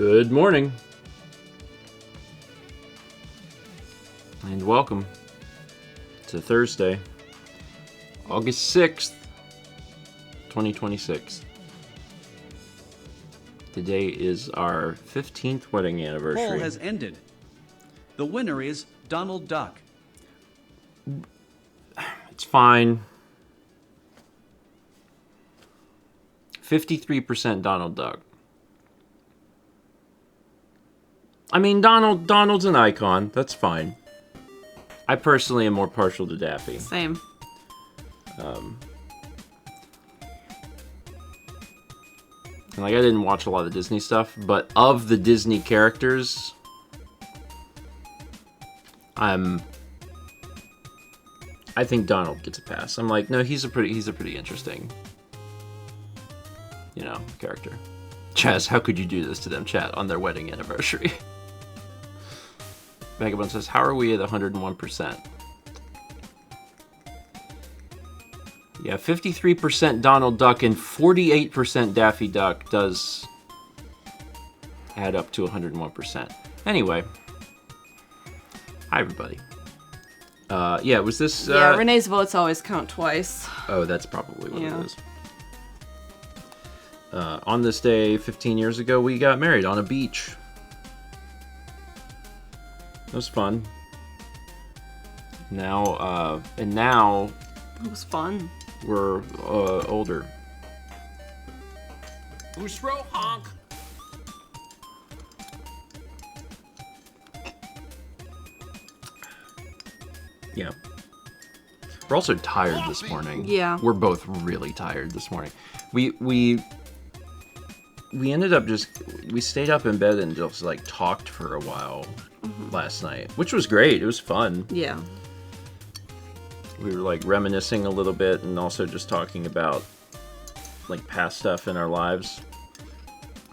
Good morning, and welcome to Thursday, August 6th, 2026. Today is our 15th wedding anniversary. Poll has ended. The winner is Donald Duck. It's fine. 53% Donald Duck. I mean, Donald's an icon. That's fine. I personally am more partial to Daffy. Same. And like, I didn't watch a lot of Disney stuff, but of the Disney characters, I think Donald gets a pass. I'm like, no, he's a pretty interesting, character. Chaz, how could you do this to them, chat, on their wedding anniversary? Vagabond says, how are we at 101%? Yeah, 53% Donald Duck and 48% Daffy Duck does add up to 101%. Anyway. Hi, everybody. Was this... Renee's votes always count twice. Oh, that's probably what it is. On this day, 15 years ago, we got married on a beach. It was fun. Now, It was fun. we're older. Usro honk. Yeah. We're also tired this morning. Yeah. We're both really tired this morning. We ended up we stayed up in bed and just like talked for a while last night, which was great. It was fun. Yeah. We were like reminiscing a little bit and also just talking about like past stuff in our lives.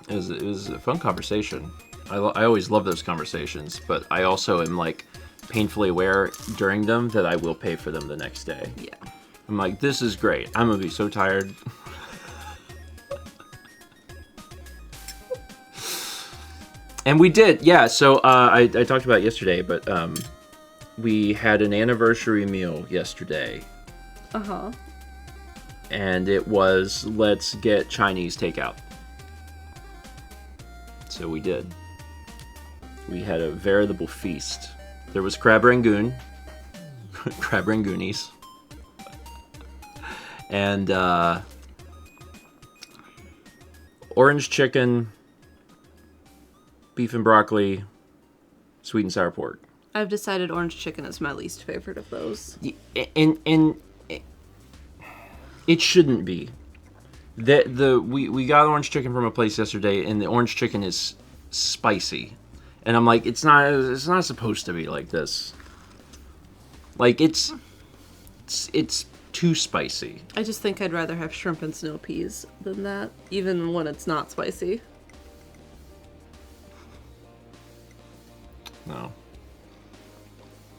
It was a fun conversation. I always love those conversations, but I also am like painfully aware during them that I will pay for them the next day. Yeah. I'm like, this is great. I'm gonna be so tired. And we did, yeah. So I talked about it yesterday, but we had an anniversary meal yesterday. Uh-huh. And it was, let's get Chinese takeout. So we did. We had a veritable feast. There was crab rangoon. Crab rangoonies. And orange chicken, beef and broccoli, sweet and sour pork. I've decided orange chicken is my least favorite of those. And it shouldn't be. We got orange chicken from a place yesterday, and the orange chicken is spicy, and I'm like, it's not supposed to be like this. Like it's too spicy. I just think I'd rather have shrimp and snow peas than that, even when it's not spicy. No.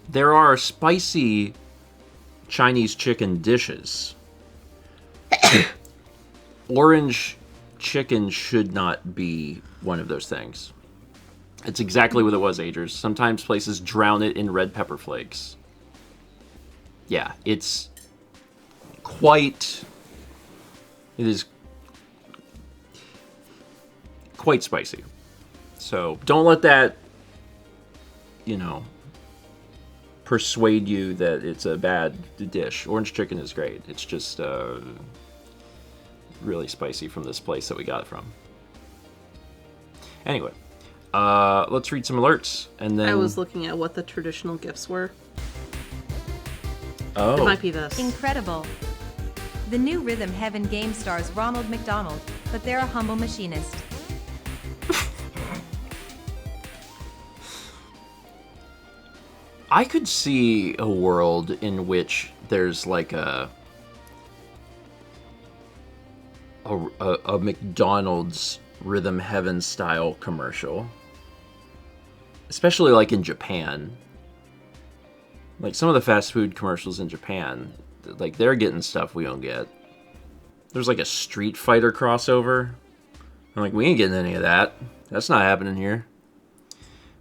There are spicy Chinese chicken dishes. Orange chicken should not be one of those things. It's exactly what it was, Agers. Sometimes places drown it in red pepper flakes. Yeah, it is quite spicy. So don't let that, persuade you that it's a bad dish. Orange chicken is great. It's just really spicy from this place that we got it from. Anyway, let's read some alerts, and then... I was looking at what the traditional gifts were. Oh. It might be this. Incredible. The new Rhythm Heaven game stars Ronald McDonald, but they're a humble machinist. I could see a world in which there's like a McDonald's Rhythm Heaven style commercial. Especially like in Japan. Like some of the fast food commercials in Japan, like they're getting stuff we don't get. There's like a Street Fighter crossover I'm like, we ain't getting any of that. That's not happening here.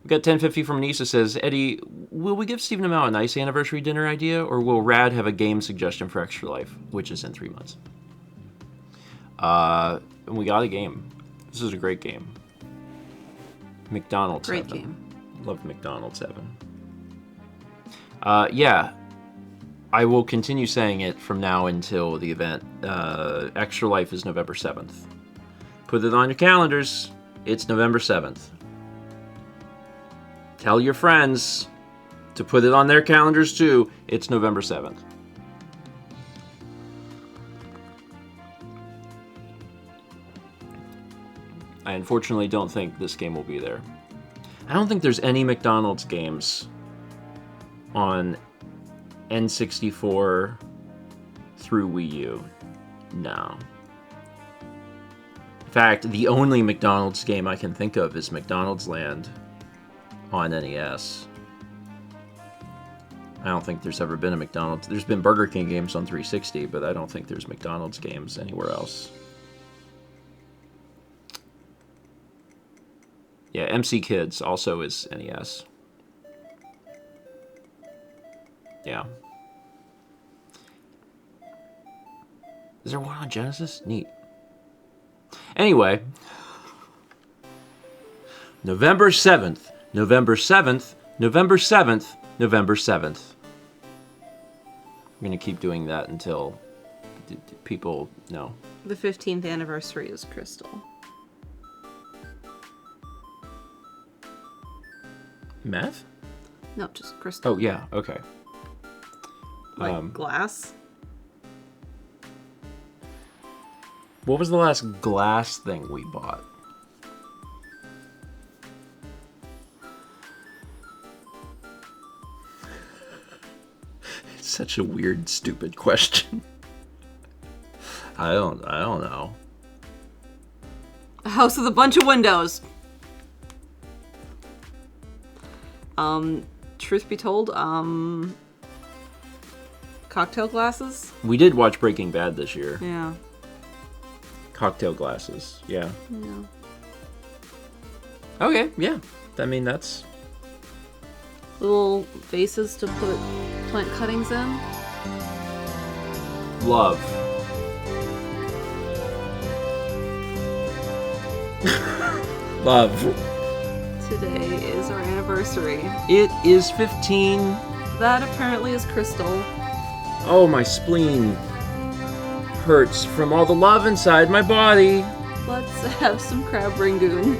We got 1050 from Nisa says, Eddie, will we give Stephen Amell a nice anniversary dinner idea, or will Rad have a game suggestion for Extra Life, which is in 3 months? And we got a game. This is a great game. McDonald's Great 7. game. Love McDonald's 7. Yeah. I will continue saying it from now until the event. Extra Life is November 7th. Put it on your calendars. It's November 7th. Tell your friends to put it on their calendars too. It's November 7th. I unfortunately don't think this game will be there. I don't think there's any McDonald's games on N64 through Wii U. No. In fact, the only McDonald's game I can think of is McDonald's Land on NES. I don't think there's ever been a McDonald's. There's been Burger King games on 360, but I don't think there's McDonald's games anywhere else. Yeah, MC Kids also is NES. Yeah. Is there one on Genesis? Neat. Anyway. November 7th. November 7th. November 7th. November 7th. I'm going to keep doing that until people know. The 15th anniversary is Crystal. Meth? No, just Crystal. Oh, yeah. Okay. Like glass. What was the last glass thing we bought? It's such a weird, stupid question. I don't know. A house with a bunch of windows. Truth be told, cocktail glasses? We did watch Breaking Bad this year. Yeah. Cocktail glasses. Yeah. Yeah. Okay, yeah. I mean, that's... Little vases to put plant cuttings in. Love. Love. Today is our anniversary. It is 15. That apparently is Crystal. Oh, my spleen hurts from all the love inside my body. Let's have some crab rangoon.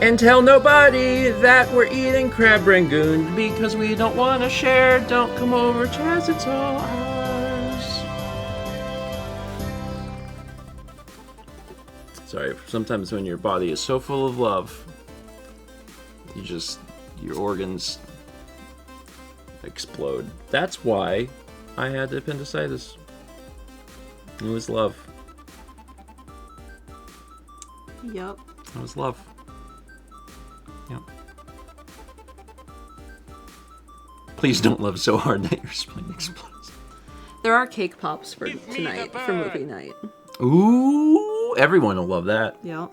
And tell nobody that we're eating crab rangoon because we don't want to share. Don't come over, Chaz, it's all ours. Sorry, sometimes when your body is so full of love, your organs explode. That's why I had appendicitis. It was love. Yep. It was love. Yep. Please don't love so hard that your spleen explodes. There are cake pops for tonight, for movie night. Ooh, everyone will love that. Yep.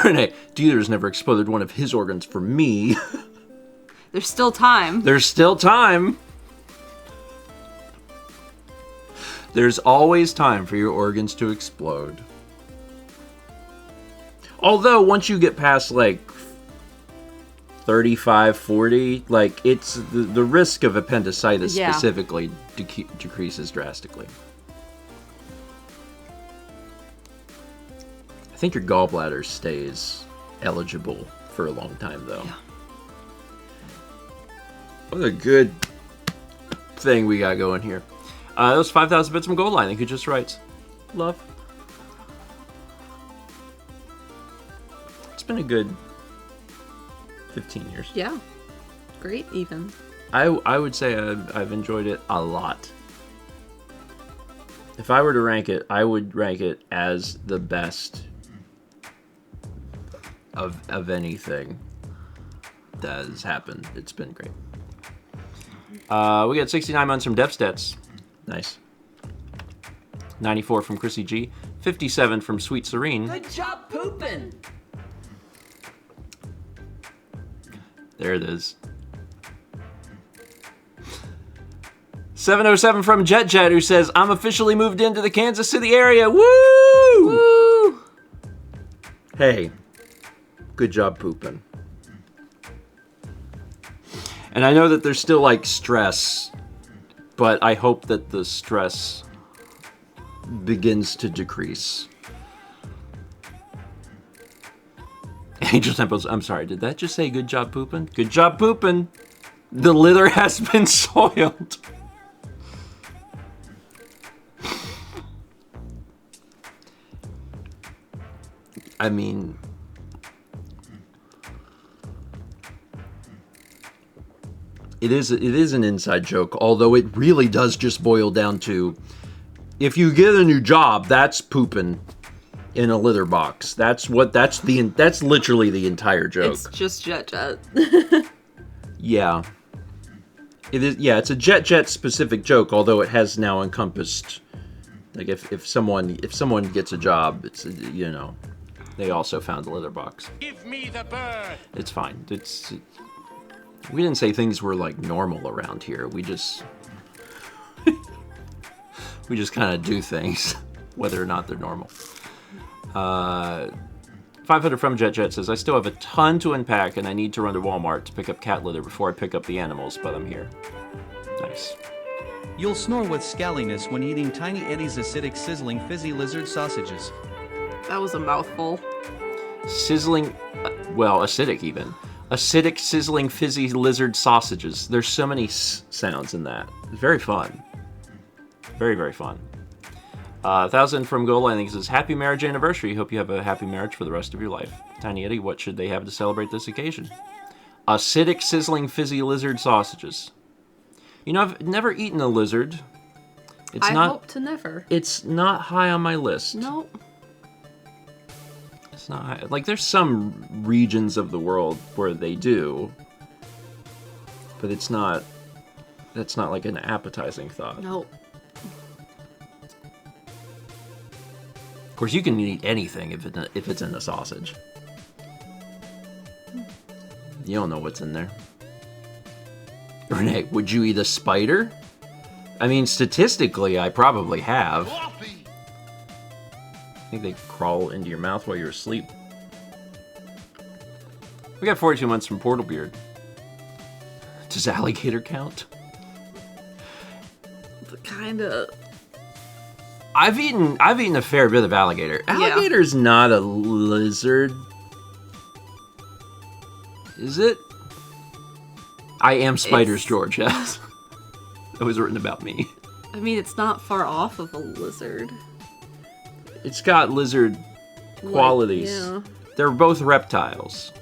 Renee, Dieter's never exploded one of his organs for me. There's still time. There's still time. There's always time for your organs to explode. Although, once you get past, like, 35, 40, like, it's the risk of appendicitis specifically decreases drastically. I think your gallbladder stays eligible for a long time, though. Yeah. What a good thing we got going here. That was 5,000 bits from Goldline. Thank you, just writes. Love. It's been a good 15 years. Yeah. Great, even. I would say I've enjoyed it a lot. If I were to rank it, I would rank it as the best of anything that has happened. It's been great. We got 69 months from DevStats. Nice. 94 from Chrissy G. 57 from Sweet Serene. Good job pooping. There it is. 707 from Jet Jet, who says, I'm officially moved into the Kansas City area. Woo! Woo! Hey, good job pooping. And I know that there's still like stress, but I hope that the stress begins to decrease. Angel Temples, I'm sorry, did that just say good job pooping? Good job pooping. The litter has been soiled. I mean, it is an inside joke, although it really does just boil down to, if you get a new job, that's pooping in a litter box. That's literally the entire joke. It's just Jet Jet. Yeah. It is, yeah, it's a Jet specific joke, although it has now encompassed, like, if someone gets a job, it's, you know, they also found the litter box. Give me the bird. It's fine. We didn't say things were like normal around here. We just kind of do things, whether or not they're normal. 500 from Jet Jet says, I still have a ton to unpack and I need to run to Walmart to pick up cat litter before I pick up the animals, but I'm here. Nice. You'll snore with scaliness when eating Tiny Eddie's acidic, sizzling, fizzy lizard sausages. That was a mouthful. Sizzling, well, acidic even. Acidic, sizzling, fizzy lizard sausages. There's so many sounds in that. It's very fun. Very, very fun. 1,000 from Gola, I think, says, Happy marriage anniversary. Hope you have a happy marriage for the rest of your life. Tiny Eddie, what should they have to celebrate this occasion? Acidic, sizzling, fizzy lizard sausages. You know, I've never eaten a lizard. I hope to never. It's not high on my list. No. It's not high. Like, there's some regions of the world where they do, but it's not. That's not like an appetizing thought. No. Of course, you can eat anything if it's in a sausage. You don't know what's in there. Renee, would you eat a spider? I mean, statistically, I probably have. I think they crawl into your mouth while you're asleep. We got 42 months from Portalbeard. Does alligator count? Kinda. I've eaten a fair bit of alligator. Alligator's not a lizard. Is it? I am spiders, George, yes. That was written about me. I mean, it's not far off of a lizard. It's got lizard qualities. Yeah. They're both reptiles.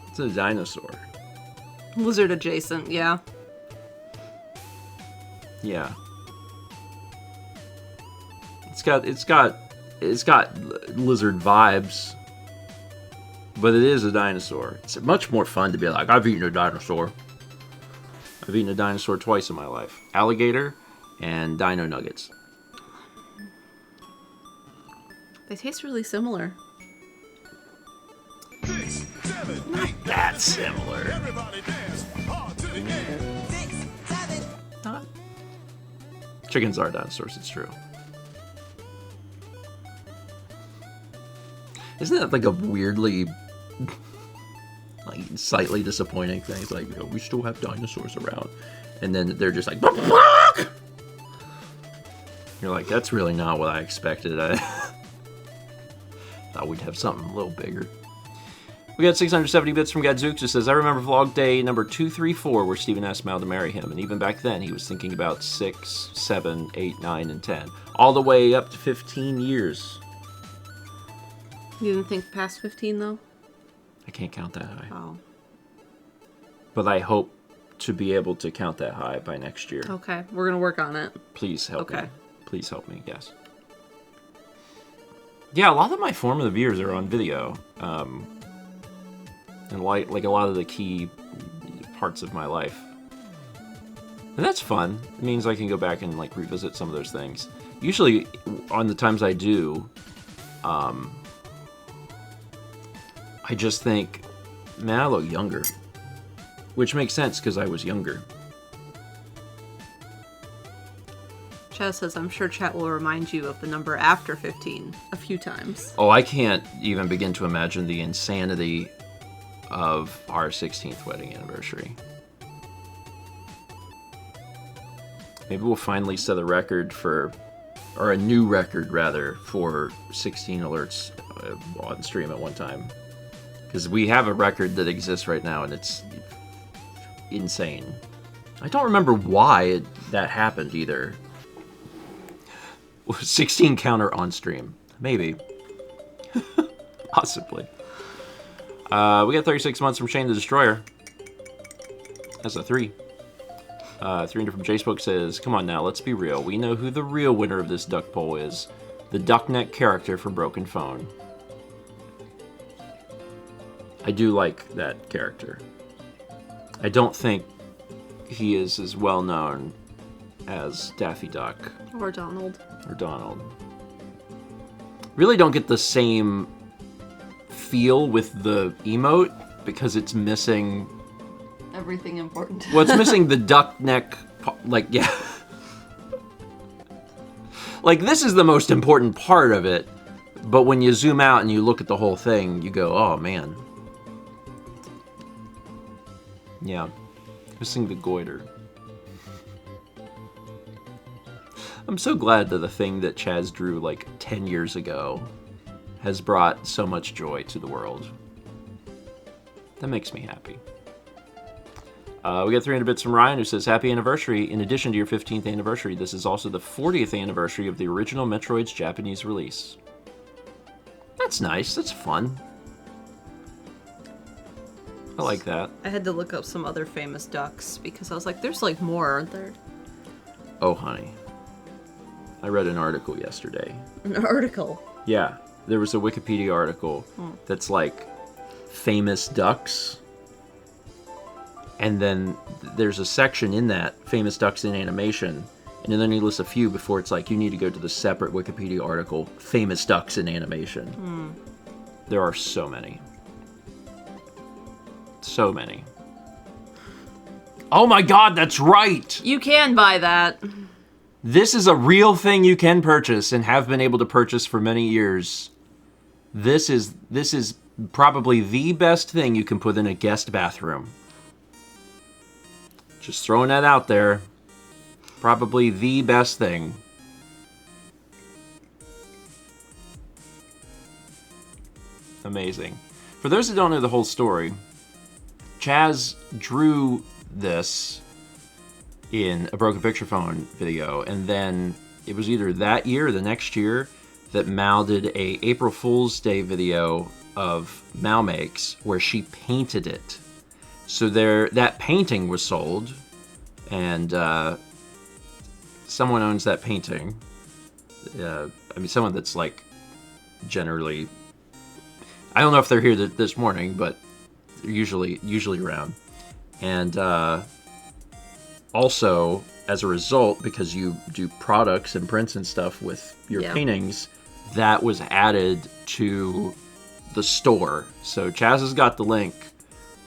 It's a dinosaur. Lizard adjacent, yeah. Yeah. It's got lizard vibes, but it is a dinosaur. It's much more fun to be like, I've eaten a dinosaur. I've eaten a dinosaur twice in my life. Alligator and dino nuggets. They taste really similar. Not that similar. Chickens are dinosaurs, it's true. Isn't that like a weirdly, like, slightly disappointing thing? It's like, you know, we still have dinosaurs around. And then they're just like, you're like, that's really not what I expected. I thought we'd have something a little bigger. We got 670 bits from Gadzooks who says, I remember vlog day number 234 where Steven asked Mal to marry him. And even back then, he was thinking about 6, 7, 8, 9, and 10. All the way up to 15 years. You didn't think past 15, though? I can't count that high. Oh. But I hope to be able to count that high by next year. Okay, we're gonna work on it. Please help me. Okay. Please help me, yes. Yeah, a lot of my formative years are on video. And like a lot of the key parts of my life. And that's fun. It means I can go back and like revisit some of those things. Usually, on the times I do, I just think, man, I look younger. Which makes sense, because I was younger. Chaz says, I'm sure chat will remind you of the number after 15 a few times. Oh, I can't even begin to imagine the insanity of our 16th wedding anniversary. Maybe we'll finally set a record for, or a new record rather, for 16 alerts on stream at one time. Because we have a record that exists right now and it's insane. I don't remember why that happened either. 16 counter on stream. Maybe. Possibly. We got 36 months from Shane the Destroyer. That's a 3. 300 from J-Spoke says, come on now, let's be real. We know who the real winner of this duck poll is. The duckneck character from Broken Phone. I do like that character. I don't think he is as well known as Daffy Duck. Or Donald. Or Donald. Really don't get the same feel with the emote because it's missing... Everything important. Well, it's missing the duck neck, like, yeah. Like, this is the most important part of it, but when you zoom out and you look at the whole thing, you go, oh, man. Yeah. Missing the goiter. I'm so glad that the thing that Chaz drew like 10 years ago has brought so much joy to the world. That makes me happy. We got 300 bits from Ryan who says, happy anniversary. In addition to your 15th anniversary, this is also the 40th anniversary of the original Metroid's Japanese release. That's nice. That's fun. I like that. I had to look up some other famous ducks because I was like, there's like more, aren't there? Oh, honey. I read an article yesterday. An article? Yeah. There was a Wikipedia article that's like famous ducks. And then there's a section in that, famous ducks in animation. And then he lists a few before it's like, you need to go to the separate Wikipedia article, famous ducks in animation. There are so many. So many. Oh my god, that's right! You can buy that. This is a real thing you can purchase and have been able to purchase for many years. This is probably the best thing you can put in a guest bathroom. Just throwing that out there. Probably the best thing. Amazing. For those that don't know the whole story, Chaz drew this in a Broken Picture Phone video, and then it was either that year or the next year that Mal did a April Fool's Day video of Mal Makes where she painted it. So that painting was sold, and someone owns that painting. I mean, someone that's like generally, I don't know if they're here this morning, but they're usually around. And also, as a result, because you do products and prints and stuff with your paintings, that was added to the store. So Chaz has got the link.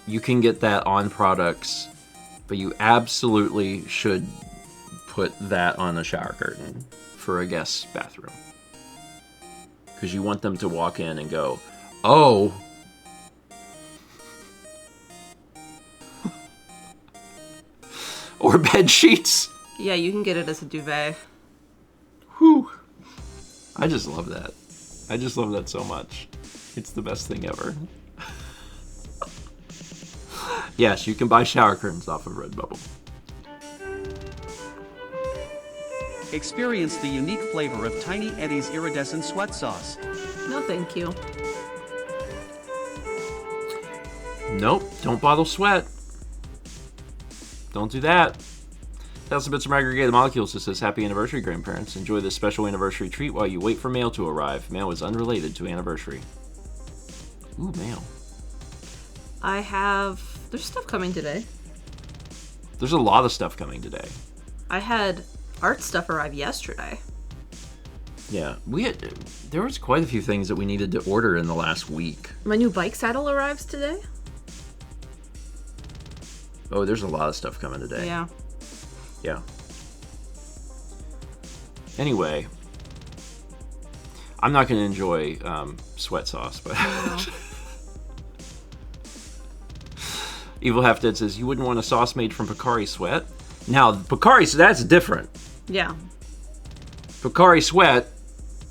You can get that on products, but you absolutely should put that on a shower curtain for a guest's bathroom. Because you want them to walk in and go, oh. Or bed sheets. Yeah, you can get it as a duvet. Whew. I just love that. I just love that so much. It's the best thing ever. Yes, you can buy shower curtains off of Redbubble. Experience the unique flavor of Tiny Eddie's iridescent sweat sauce. No, thank you. Nope, don't bottle sweat. Don't do that. Thousand bits from aggregated molecules that says, happy anniversary, grandparents. Enjoy this special anniversary treat while you wait for mail to arrive. Mail is unrelated to anniversary. Ooh, mail. There's stuff coming today. There's a lot of stuff coming today. I had art stuff arrive yesterday. Yeah, there was quite a few things that we needed to order in the last week. My new bike saddle arrives today. Oh, there's a lot of stuff coming today. Yeah. Yeah. Anyway, I'm not going to enjoy sweat sauce, but Evil Half Dead says you wouldn't want a sauce made from Picari sweat. Now, Picari, that's different. Yeah. Picari sweat,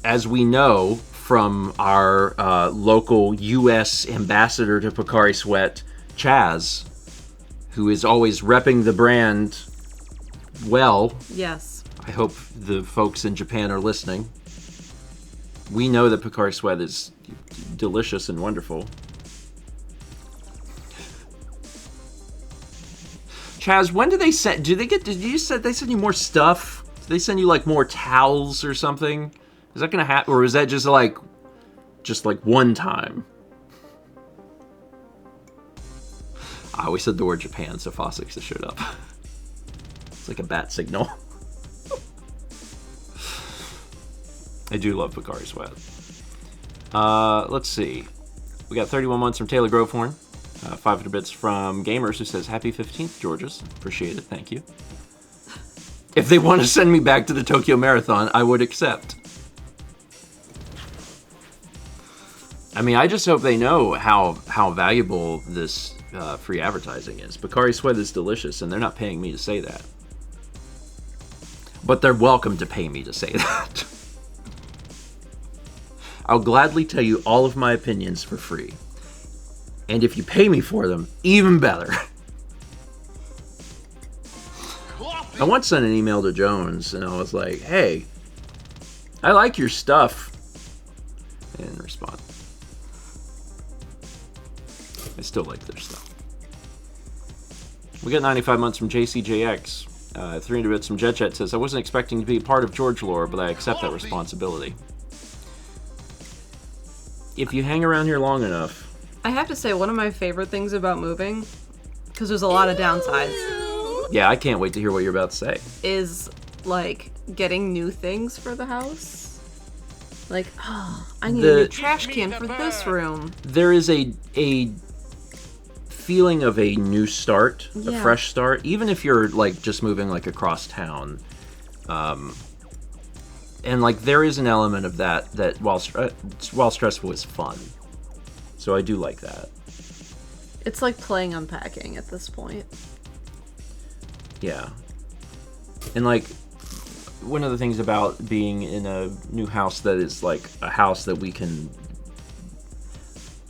as we know from our local U.S. ambassador to Picari sweat, Chaz, who is always repping the brand well. Yes. I hope the folks in Japan are listening. We know that Picari sweat is delicious and wonderful. Chaz, when do they send? Did you said they send you more stuff? Did they send you like more towels or something? Is that gonna happen, or is that just like one time? I always said the word Japan, so Fossix has showed up. It's like a bat signal. I do love Picari sweat. Let's see. We got 31 months from Taylor Grovehorn. 500 bits from Gamers, who says, Happy 15th, Georges. Appreciate it. Thank you. If they want to send me back to the Tokyo Marathon, I would accept. I mean, I just hope they know how valuable this free advertising is. Picari sweat is delicious, and they're not paying me to say that. But they're welcome to pay me to say that. I'll gladly tell you all of my opinions for free. And if you pay me for them, even better. I once sent an email to Jones, and I was like, hey, I like your stuff. They didn't respond. I still like their stuff. We got 95 months from JCJX. 300 bits from JetJet says, I wasn't expecting to be a part of George lore, but I accept that responsibility. If you hang around here long enough... I have to say, one of my favorite things about moving, because there's a lot of downsides... Yeah, I can't wait to hear what you're about to say. ...is, like, getting new things for the house. Like, oh, I need a new trash can for this room. There is a feeling of a new start, a fresh start, even if you're, like, just moving, like, across town. And, like, there is an element of that while stressful is fun. So I do like that. It's like playing unpacking at this point. Yeah. And, like, one of the things about being in a new house that is, like, a house that we can...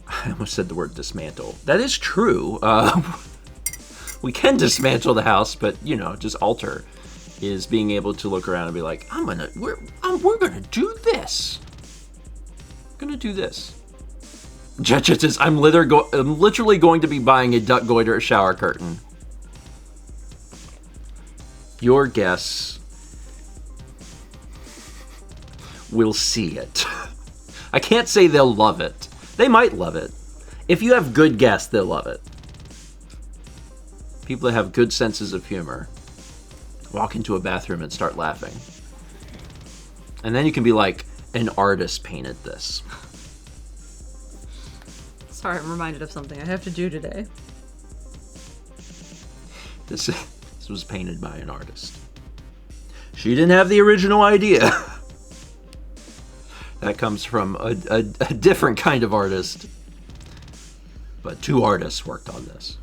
I almost said the word dismantle. That is true. We can dismantle the house, but, you know, just alter. Is being able to look around and be like, we're gonna do this. Gonna do this. Jet says, I'm literally going to be buying a duck goiter shower curtain. Your guess will see it. I can't say they'll love it. They might love it. If you have good guess, they'll love it. People that have good senses of humor walk into a bathroom and start laughing. And then you can be like, an artist painted this. Sorry, I'm reminded of something I have to do today. This was painted by an artist. She didn't have the original idea. That comes from a different kind of artist. But two artists worked on this.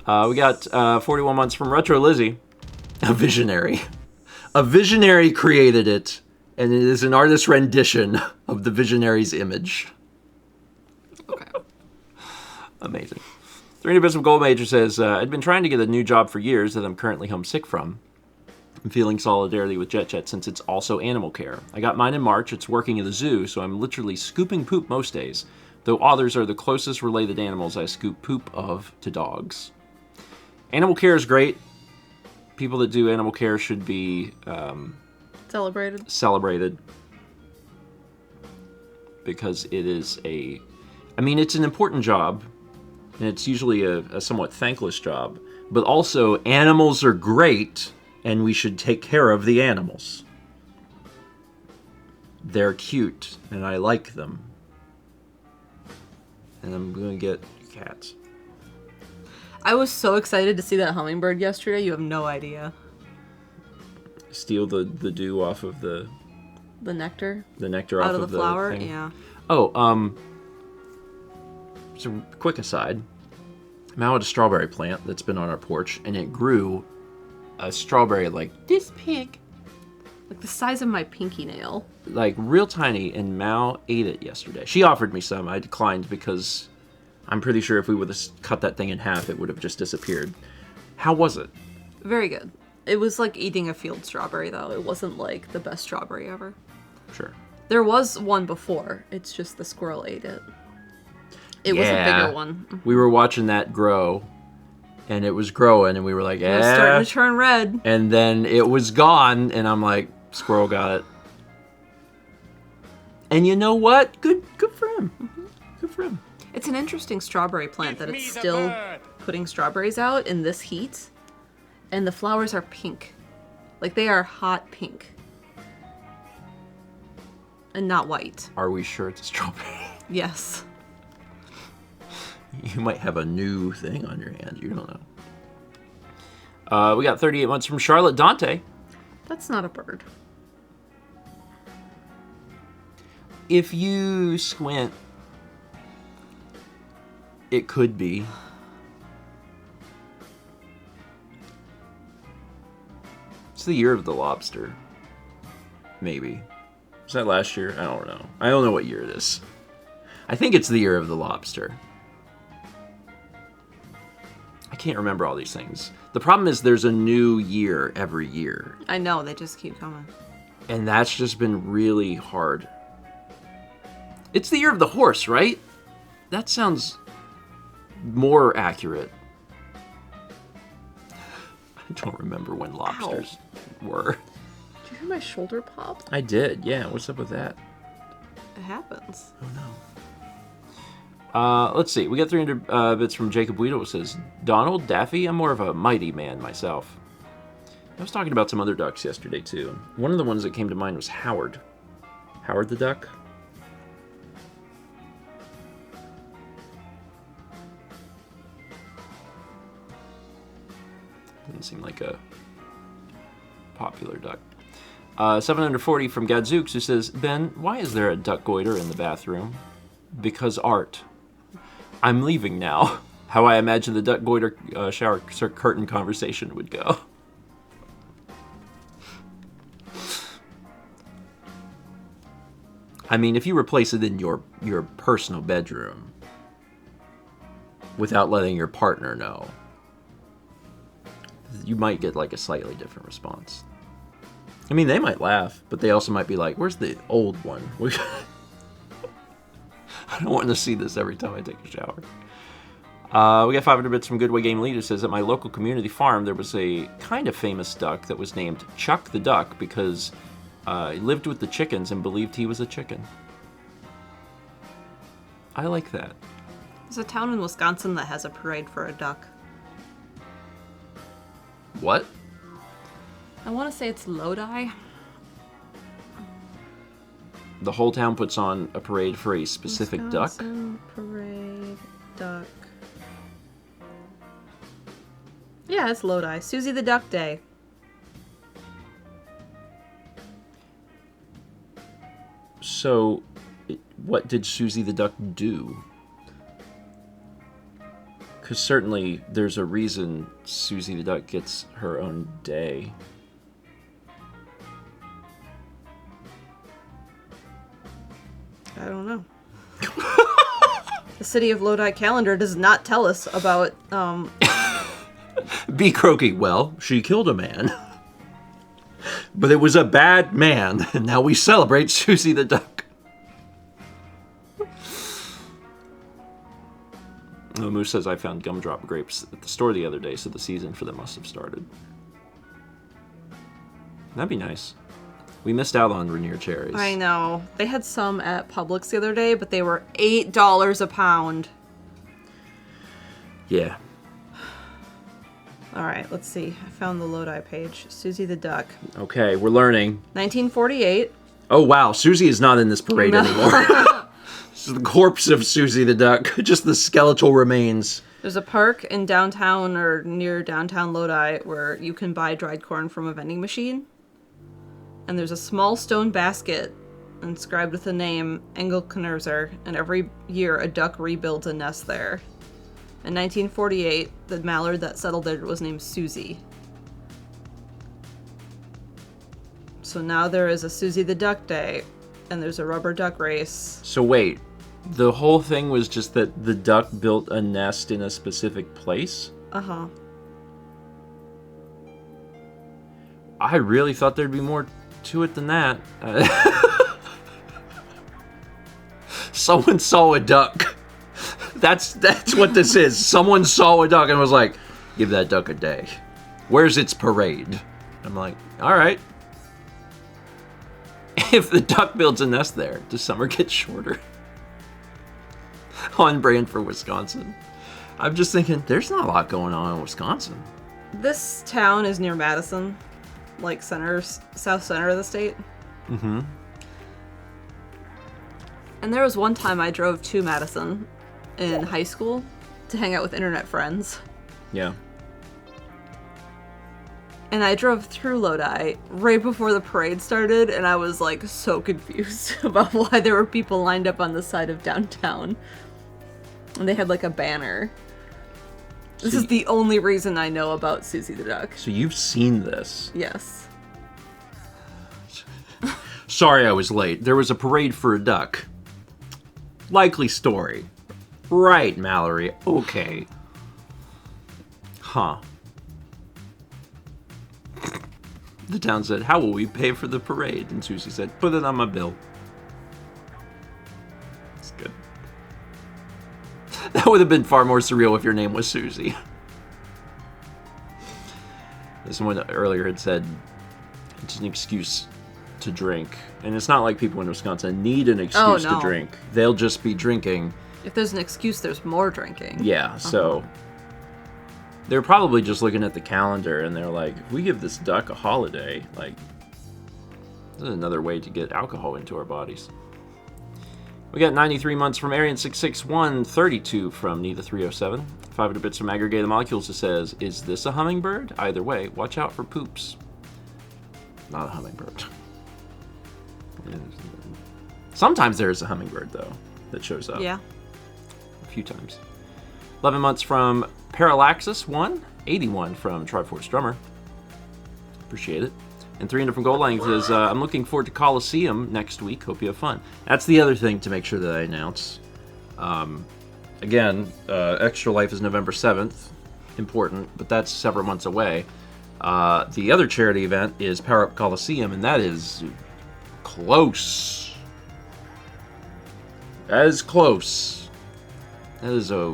We got 41 months from Retro Lizzie. A visionary. A visionary created it, and it is an artist's rendition of the visionary's image. Okay. Amazing. 300 bits of Gold Major says, I'd been trying to get a new job for years that I'm currently homesick from. I'm feeling solidarity with JetJet since it's also animal care. I got mine in March. It's working at the zoo, so I'm literally scooping poop most days. Though otters are the closest related animals I scoop poop of to dogs. Animal care is great. People that do animal care should be celebrated. Because it is it's an important job. And it's usually a somewhat thankless job. But also, animals are great, and we should take care of the animals. They're cute, and I like them. And I'm going to get cats. I was so excited to see that hummingbird yesterday. You have no idea. Steal the dew off of the nectar. The nectar out off of the flower. thing. Yeah. Oh, so quick aside. Mal had a strawberry plant that's been on our porch, and it grew a strawberry like this big. Like the size of my pinky nail. Like real tiny, and Mal ate it yesterday. She offered me some. I declined because I'm pretty sure if we would have cut that thing in half, it would have just disappeared. How was it? Very good. It was like eating a field strawberry, though. It wasn't like the best strawberry ever. Sure. There was one before. It's just the squirrel ate it. It was a bigger one. We were watching that grow, and it was growing, and we were like, It was starting to turn red. And then it was gone, and I'm like, squirrel got it. And you know what? Good for him. Good for him. It's an interesting strawberry plant that it's still putting strawberries out in this heat. And the flowers are pink. Like they are hot pink. And not white. Are we sure it's a strawberry? Yes. You might have a new thing on your hand. You don't know. We got 38 months from Charlotte Dante. That's not a bird. If you squint, it could be. It's the year of the lobster. Maybe. Was that last year? I don't know. I don't know what year it is. I think it's the year of the lobster. I can't remember all these things. The problem is there's a new year every year. I know, they just keep coming. And that's just been really hard. It's the year of the horse, right? That sounds more accurate. I don't remember when lobsters were. Did you hear my shoulder pop? I did, yeah. What's up with that? It happens. Oh no. Let's see. We got 300 bits from Jacob Weedle. It says, Donald, Daffy, I'm more of a mighty man myself. I was talking about some other ducks yesterday, too. One of the ones that came to mind was Howard. Howard the duck? Doesn't seem like a popular duck. 740 from Gadzooks, who says, Ben, why is there a duck goiter in the bathroom? Because art. I'm leaving now. How I imagine the duck goiter shower curtain conversation would go. I mean, if you replace it in your personal bedroom without letting your partner know, you might get like a slightly different response. I mean, they might laugh, but they also might be like, where's the old one? I don't want to see this every time I take a shower. We got 500 bits from Goodway Game Leader. Says, at my local community farm, there was a kind of famous duck that was named Chuck the Duck because he lived with the chickens and believed he was a chicken. I like that. There's a town in Wisconsin that has a parade for a duck. What? I want to say it's Lodi. The whole town puts on a parade for a specific Wisconsin duck? Parade duck. Yeah, it's Lodi. Susie the Duck Day. So, what did Susie the Duck do? Because certainly there's a reason Susie the Duck gets her own day. I don't know. The City of Lodi calendar does not tell us about, B. Croaky, well, she killed a man. But it was a bad man, and now we celebrate Susie the Duck. Moose says, I found gumdrop grapes at the store the other day, so the season for them must have started. That'd be nice. We missed out on Rainier cherries. I know. They had some at Publix the other day, but they were $8 a pound. Yeah. All right, let's see. I found the Lodi page. Susie the Duck. Okay, we're learning. 1948. Oh, wow. Susie is not in this parade anymore. This is the corpse of Susie the duck. Just the skeletal remains. There's a park in downtown or near downtown Lodi where you can buy dried corn from a vending machine. And there's a small stone basket inscribed with the name Engelknerzer, and every year a duck rebuilds a nest there. In 1948, the mallard that settled there was named Susie. So now there is a Susie the Duck Day, and there's a rubber duck race. So wait, the whole thing was just that the duck built a nest in a specific place? Uh-huh. I really thought there'd be more to it than that. Someone saw a duck. That's what this is. Someone saw a duck and was like, give that duck a day. Where's its parade? I'm like, all right. If the duck builds a nest there, does summer get shorter? On brand for Wisconsin. I'm just thinking, there's not a lot going on in Wisconsin. This town is near Madison, like south center of the state. Mm-hmm. And there was one time I drove to Madison in high school to hang out with internet friends. Yeah. And I drove through Lodi right before the parade started, and I was like so confused about why there were people lined up on the side of downtown. And they had like a banner. This is the only reason I know about Susie the Duck. So you've seen this. Yes. Sorry I was late. There was a parade for a duck. Likely story. Right, Mallory. Okay. Huh. The town said, how will we pay for the parade? And Susie said, put it on my bill. It's good. That would have been far more surreal if your name was Susie. Someone earlier had said, it's an excuse to drink. And it's not like people in Wisconsin need an excuse to drink. They'll just be drinking. If there's an excuse, there's more drinking. Yeah, so they're probably just looking at the calendar and they're like, if we give this duck a holiday, like, this is another way to get alcohol into our bodies. We got 93 months from Arian 661, 32 from Nita 307, 500 bits from Aggregated Molecules that says, is this a hummingbird? Either way, watch out for poops. Not a hummingbird. Sometimes there's a hummingbird, though, that shows up. Yeah. A few times. 11 months from Parallaxis 1, 81 from Triforce Drummer. Appreciate it. And 300 from Gold Line says, I'm looking forward to Coliseum next week. Hope you have fun. That's the other thing to make sure that I announce. Again, Extra Life is November 7th. Important, but that's several months away. The other charity event is Power Up Coliseum, and that is close. That is close. That is a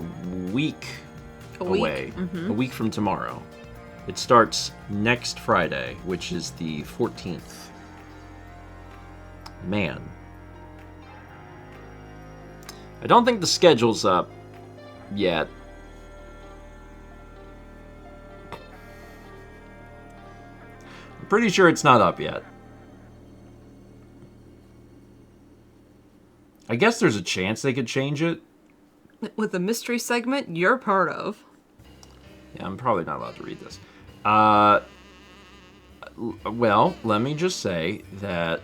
week away. Mm-hmm. A week from tomorrow. It starts next Friday, which is the 14th. Man. I don't think the schedule's up yet. I'm pretty sure it's not up yet. I guess there's a chance they could change it. With the mystery segment you're part of. Yeah, I'm probably not allowed to read this. Well, let me just say that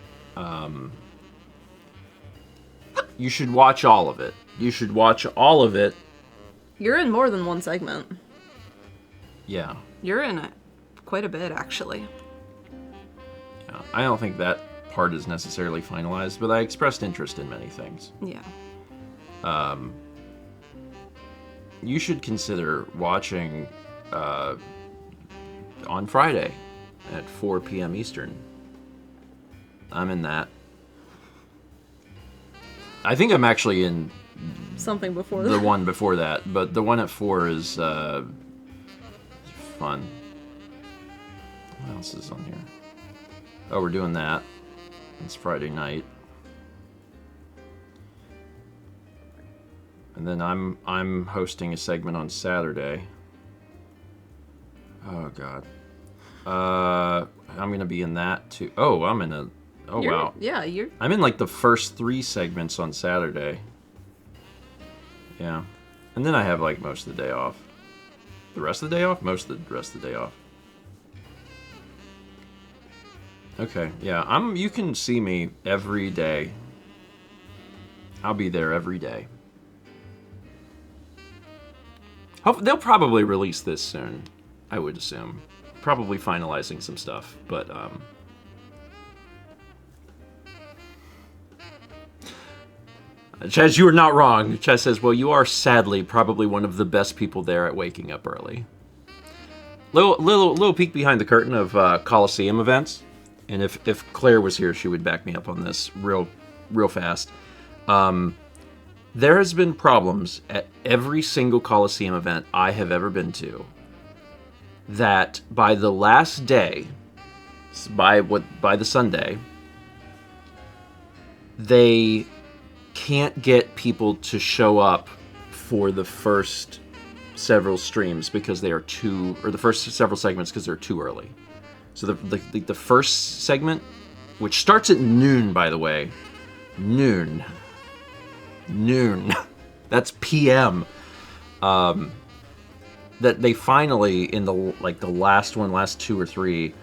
you should watch all of it. You should watch all of it. You're in more than one segment. Yeah. You're in it quite a bit, actually. Yeah. I don't think that part is necessarily finalized, but I expressed interest in many things. Yeah. You should consider watching on Friday at 4 p.m. Eastern. I'm in that. I think I'm actually in Something before the that. one before that, but the one at 4 is fun. What else is on here? Oh, we're doing that. It's Friday night. And then I'm hosting a segment on Saturday. Oh God. I'm gonna be in that too. Oh, I'm in a Oh, wow. Yeah, you're... I'm in like the first 3 segments on Saturday. Yeah. And then I have like most of the day off. The rest of the day off? Most of the rest of the day off. Okay, yeah. You can see me every day. I'll be there every day. They'll probably release this soon, I would assume. Probably finalizing some stuff, but Chaz, you are not wrong. Chaz says, well, you are sadly probably one of the best people there at waking up early. Little peek behind the curtain of Coliseum events. And if Claire was here, she would back me up on this real fast. There has been problems at every single Coliseum event I have ever been to that by the last day, by the Sunday, they can't get people to show up for the first several streams because they are the first several segments because they're too early. So the first segment, which starts at noon, by the way, noon, that's PM. That they finally in the last 2 or 3,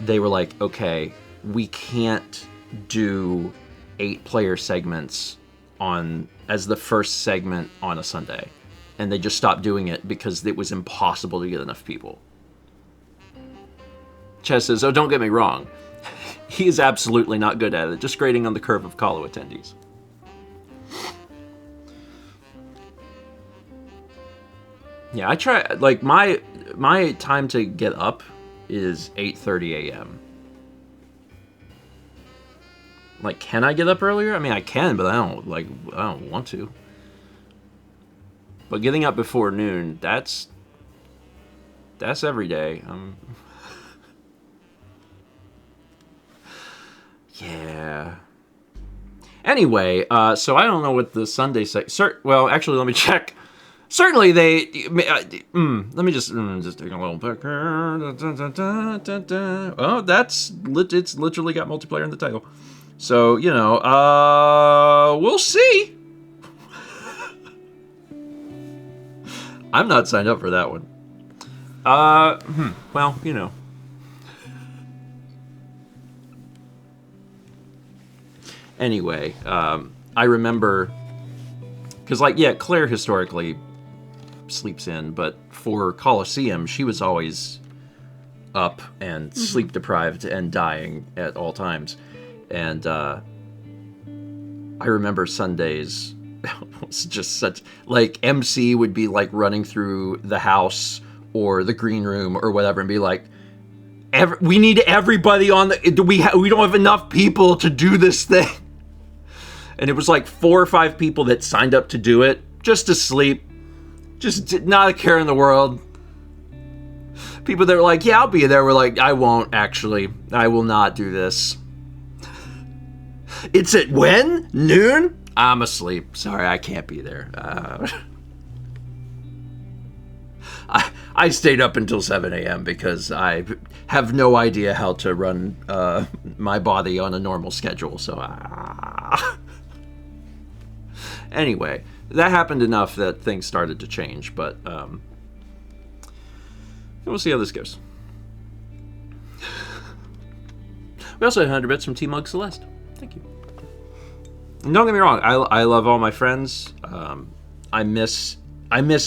they were like, okay, we can't do 8-player segments as the first segment on a Sunday. And they just stopped doing it because it was impossible to get enough people. Chess says, oh, don't get me wrong. He is absolutely not good at it, just grading on the curve of Colo attendees. Yeah, I try, like, my time to get up is 8:30 a.m. Like, can I get up earlier? I mean, I can, but I don't want to. But getting up before noon, that's every day. Yeah. Anyway, so I don't know what the Sunday well, actually, let me check. Certainly they... let me just take a little pick. Oh, it's literally got multiplayer in the title. So, we'll see. I'm not signed up for that one. Well, Anyway, I remember... Because, Claire historically sleeps in, but for Coliseum, she was always up and sleep-deprived and dying at all times. And I remember Sundays... was just such, MC would be running through the house or the green room or whatever and be like, we need everybody on we don't have enough people to do this thing. And it was 4 or 5 people that signed up to do it just to sleep, just not a care in the world. People that were like, yeah, I'll be there, were like, I won't actually, I will not do this. It's at when? Noon? I'm asleep. Sorry, I can't be there. I stayed up until 7 a.m. because I have no idea how to run my body on a normal schedule. So, anyway, that happened enough that things started to change. But we'll see how this goes. We also had 100 bits from T-Mug Celeste. Thank you. And don't get me wrong, I love all my friends. I miss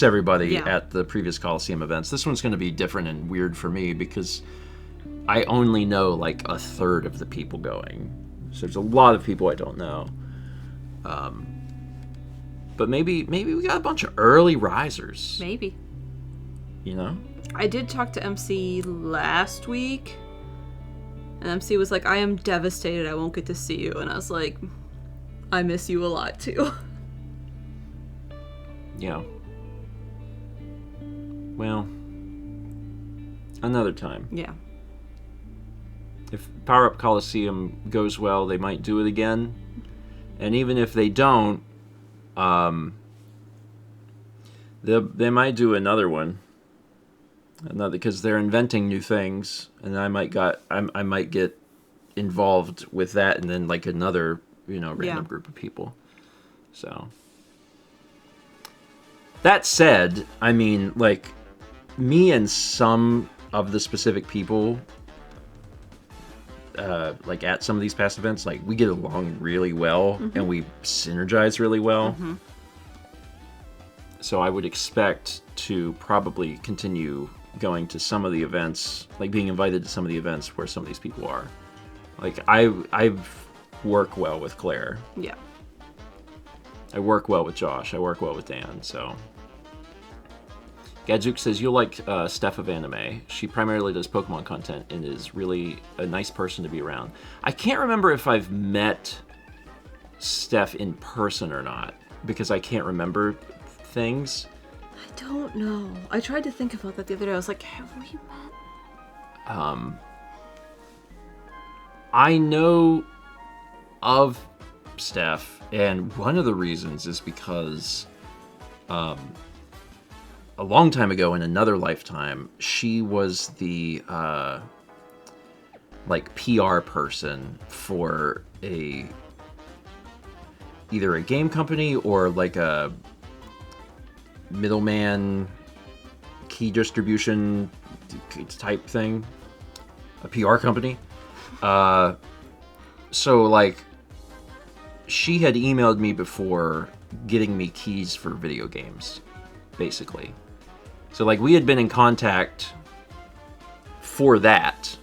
everybody at the previous Coliseum events. This one's going to be different and weird for me because I only know a third of the people going. So there's a lot of people I don't know. But maybe we got a bunch of early risers. Maybe. I did talk to MC last week, and MC was like, I am devastated I won't get to see you. And I was like... I miss you a lot, too. Yeah. Well, another time. Yeah. If Power Up Coliseum goes well, they might do it again. And even if they don't, they might do another one. Because they're inventing new things, and I might get involved with that, and then like another, random group of people. So that said, I mean, like me and some of the specific people, like at some of these past events, like we get along really well and we synergize really well. So I would expect to probably continue going to some of the events, like being invited to some of the events where some of these people are. Like I work well with Claire. Yeah. I work well with Josh. I work well with Dan. So Gadzook says you'll like Steph of Anime. She primarily does Pokemon content and is really a nice person to be around. I can't remember if I've met Steph in person or not because I can't remember things. I don't know. I tried to think about that the other day. I was like, have we met? I know of Steph, and one of the reasons is because a long time ago in another lifetime, she was the like PR person for either a game company or like a middleman key distribution type thing, a PR company. So like she had emailed me before getting me keys for video games, basically. So like we had been in contact for that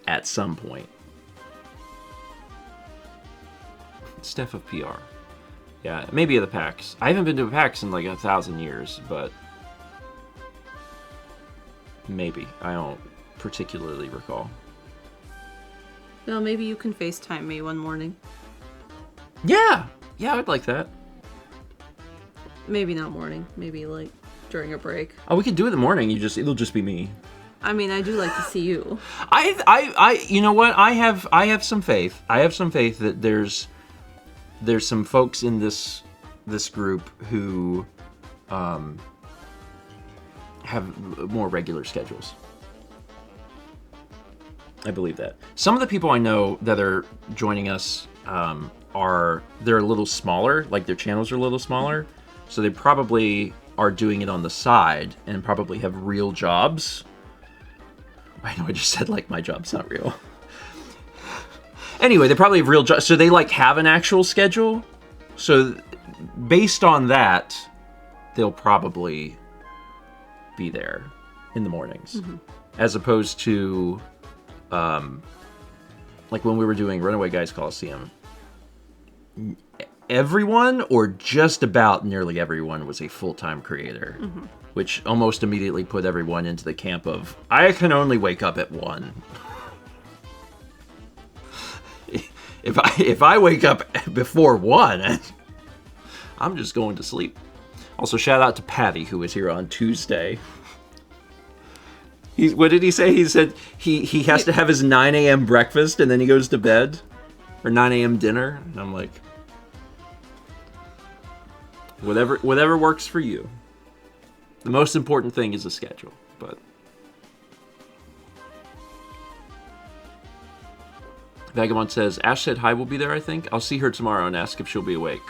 at some point. Steph of PR. Yeah, maybe at the PAX. I haven't been to a PAX in like 1,000 years, but maybe. I don't particularly recall. Well, maybe you can FaceTime me one morning. Yeah, I'd like that. Maybe not morning. Maybe like during a break. Oh, we could do it in the morning. It'll just be me. I mean, I do like to see you. I you know what? I have some faith. I have some faith that there's some folks in this group who have more regular schedules. I believe that. Some of the people I know that are joining us they're a little smaller, like their channels are a little smaller, so they probably are doing it on the side and probably have real jobs. I know I just said like my job's not real. Anyway, they probably have real jobs, so they like have an actual schedule. So based on that, they'll probably be there in the mornings, as opposed to like when we were doing Runaway Guys Coliseum. Everyone, or just about nearly everyone, was a full-time creator, which almost immediately put everyone into the camp of, I can only wake up at 1. If I wake up before 1, I'm just going to sleep. Also, shout out to Patty, who was here on Tuesday. What did he say? He said he has to have his 9 a.m. breakfast and then he goes to bed, or 9 a.m. dinner. And I'm like, whatever works for you. The most important thing is a schedule, but Vagabond says, Ash said hi will be there, I think. I'll see her tomorrow and ask if she'll be awake.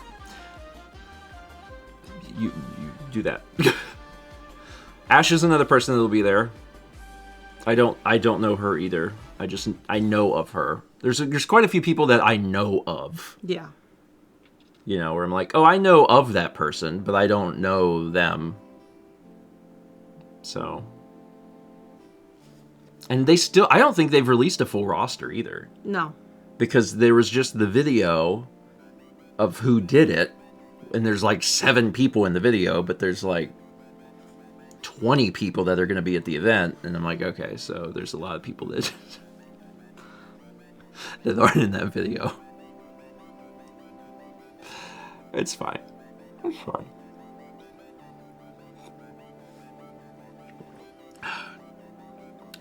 You do that. Ash is another person that'll be there. I don't know her either. I know of her. There's quite a few people that I know of. Yeah. You know, where I'm like, oh, I know of that person, but I don't know them. So. And I don't think they've released a full roster either. No. Because there was just the video of who did it, and there's like 7 people in the video, but there's like 20 people that are going to be at the event, and I'm like, okay, so there's a lot of people that aren't in that video. It's fine. It's fine.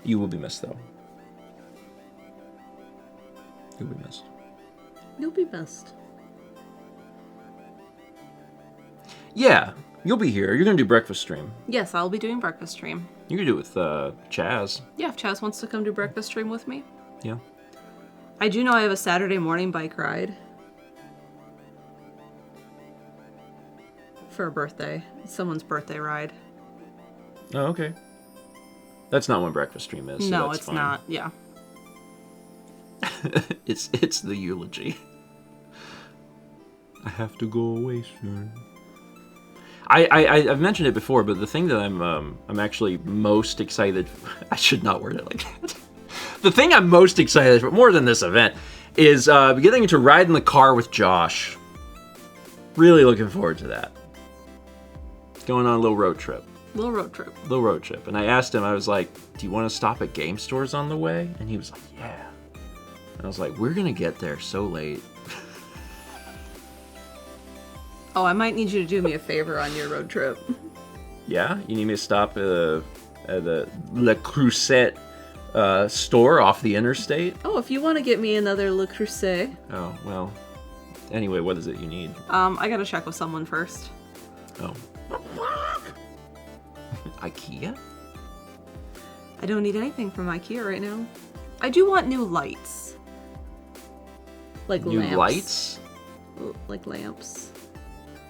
You will be missed, though. You'll be missed. You'll be missed. Yeah, you'll be here. You're going to do breakfast stream. Yes, I'll be doing breakfast stream. You can do it with Chaz. Yeah, if Chaz wants to come do breakfast stream with me. Yeah. I do know I have a Saturday morning bike ride. For a birthday. It's someone's birthday ride. Oh, okay. That's not when breakfast stream is. So No, that's it's fine. not. Yeah. It's the eulogy. I have to go away soon. I've mentioned it before, but the thing that I'm actually most excited. I should not word it like that. The thing I'm most excited for, more than this event, is getting to ride in the car with Josh. Really looking forward to that. Going on a little road trip. Little road trip. Little road trip. And I asked him, I was like, do you want to stop at game stores on the way? And he was like, yeah. And I was like, we're going to get there so late. Oh, I might need you to do me a favor on your road trip. Yeah? You need me to stop at the Le Creuset store off the interstate? Oh, if you want to get me another Le Creuset. Oh, well. Anyway, what is it you need? I gotta check with someone first. Oh. IKEA? I don't need anything from IKEA right now. I do want new lights. Like New lamps. lights? Like lamps.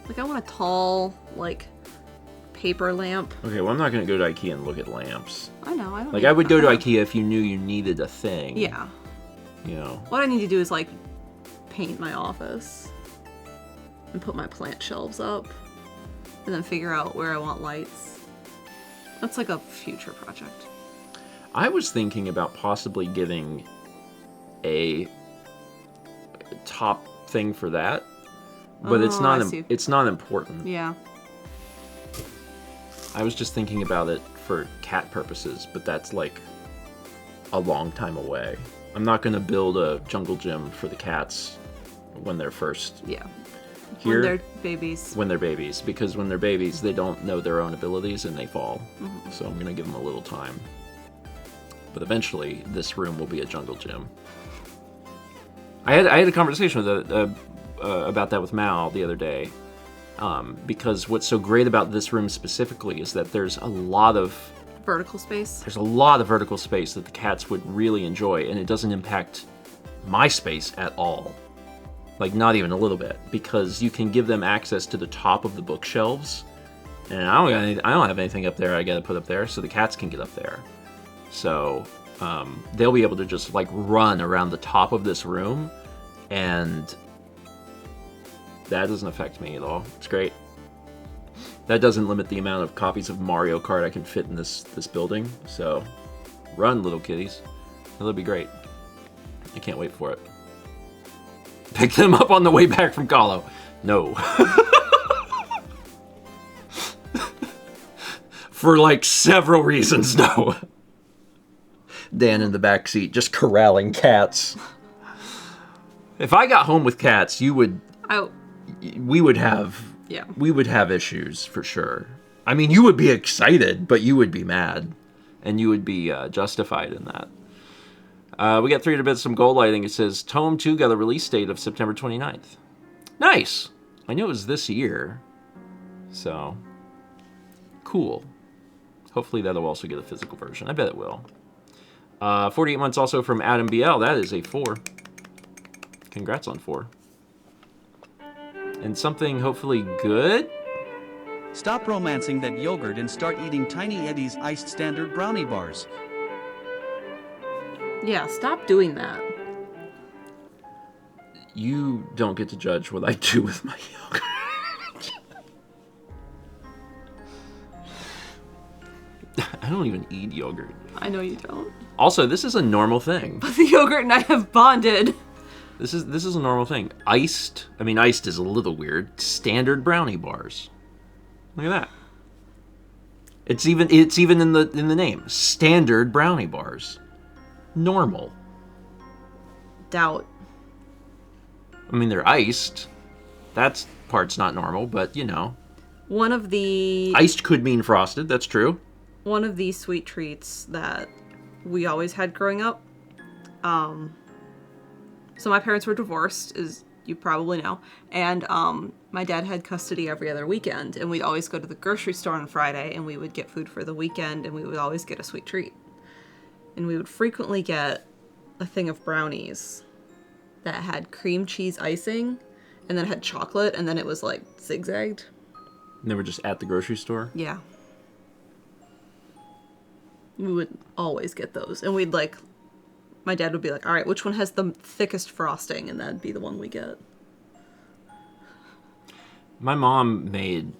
Like I want a tall, like, paper lamp. Okay, well I'm not going to go to IKEA and look at lamps. I know, I don't Like need I would go to that. IKEA if you knew you needed a thing. Yeah. You know. What I need to do is, like, paint my office. And put my plant shelves up. And then figure out where I want lights. That's like a future project. I was thinking about possibly getting a top thing for that, but it's Oh, not. I see. It's not important. Yeah. I was just thinking about it for cat purposes, but that's like a long time away. I'm not going to build a jungle gym for the cats when they're first Yeah. here. When they're babies. When they're babies, because when they're babies, they don't know their own abilities and they fall. Mm-hmm. So I'm going to give them a little time. But eventually, this room will be a jungle gym. I had a conversation with about that with Mal the other day, because what's so great about this room specifically is that there's a lot of Vertical space. vertical space that the cats would really enjoy, and it doesn't impact my space at all. Like, not even a little bit, because you can give them access to the top of the bookshelves, and I don't have anything up there I gotta put up there, so the cats can get up there. So they'll be able to just like run around the top of this room, and that doesn't affect me at all. It's great. That doesn't limit the amount of copies of Mario Kart I can fit in this building. So run, little kitties. That'll be great. I can't wait for it. Pick them up on the way back from Kahlo. No. For like several reasons, no. Dan in the back seat just corralling cats. If I got home with cats, we would have issues for sure. I mean, you would be excited, but you would be mad, and you would be justified in that. We got 300 bits, some gold lighting. It says Tome 2 got a release date of September 29th. Nice. I knew it was this year, so cool. Hopefully that'll also get a physical version. I bet it will. 48 months also from Adam BL. That is a 4. Congrats on 4. And something hopefully good? Stop romancing that yogurt and start eating Tiny Eddie's iced standard brownie bars. Yeah, stop doing that. You don't get to judge what I do with my yogurt. I don't even eat yogurt. I know you don't. Also, this is a normal thing. But the yogurt and I have bonded. This is a normal thing. Iced is a little weird. Standard brownie bars. Look at that. It's even in the name. Standard brownie bars. Normal. Doubt. I mean, they're iced. That part's not normal, but you know. One of the Iced could mean frosted, that's true. One of the sweet treats that we always had growing up. So my parents were divorced, is you probably know. And my dad had custody every other weekend, and we'd always go to the grocery store on Friday, and we would get food for the weekend, and we would always get a sweet treat. And we would frequently get a thing of brownies that had cream cheese icing, and then had chocolate, and then it was like zigzagged. And they were just at the grocery store? Yeah. We would always get those. And we'd like, my dad would be like, all right, which one has the thickest frosting? And that'd be the one we get. My mom made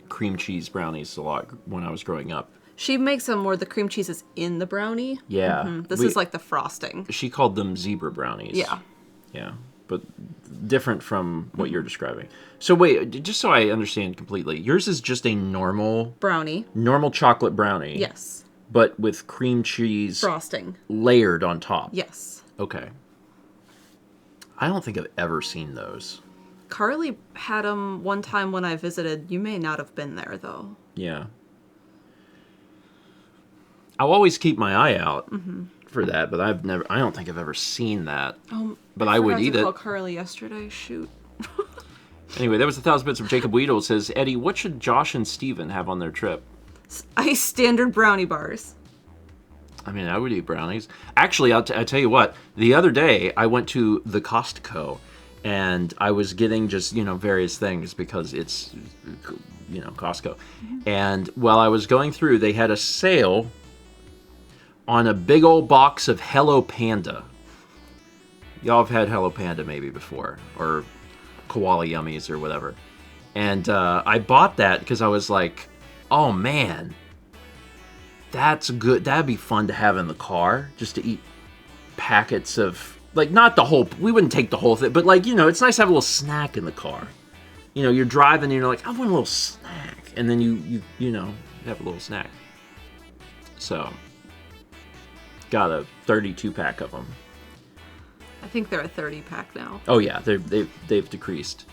cream cheese brownies a lot when I was growing up. She makes them where the cream cheese is in the brownie. Yeah. Mm-hmm. This is like the frosting. She called them zebra brownies. Yeah. Yeah. But different from what you're describing. So wait, just so I understand completely, yours is just a normal... brownie. Normal chocolate brownie. Yes. But with cream cheese... frosting. Layered on top. Yes. Okay. I don't think I've ever seen those. Carly had them one time when I visited. You may not have been there, though. Yeah. I'll always keep my eye out for that, but I don't think I've ever seen that. But I would eat it. I called Carly yesterday. Shoot. Anyway, that was 1,000 bits of Jacob Weedle. It says, Eddie, what should Josh and Steven have on their trip? Ice standard brownie bars. I mean, I would eat brownies. Actually, I'll tell you what. The other day, I went to the Costco, and I was getting just, various things because it's, Costco. And while I was going through, they had a sale on a big old box of Hello Panda. Y'all have had Hello Panda maybe before, or Koala Yummies or whatever. And I bought that because I was like, oh man, that's good. That'd be fun to have in the car, just to eat packets of, like, not the whole, we wouldn't take the whole thing, but like, it's nice to have a little snack in the car. You're driving and you're like, I want a little snack. And then you have a little snack. So, got a 32-pack of them. I think they're a 30-pack now. Oh yeah, they've decreased.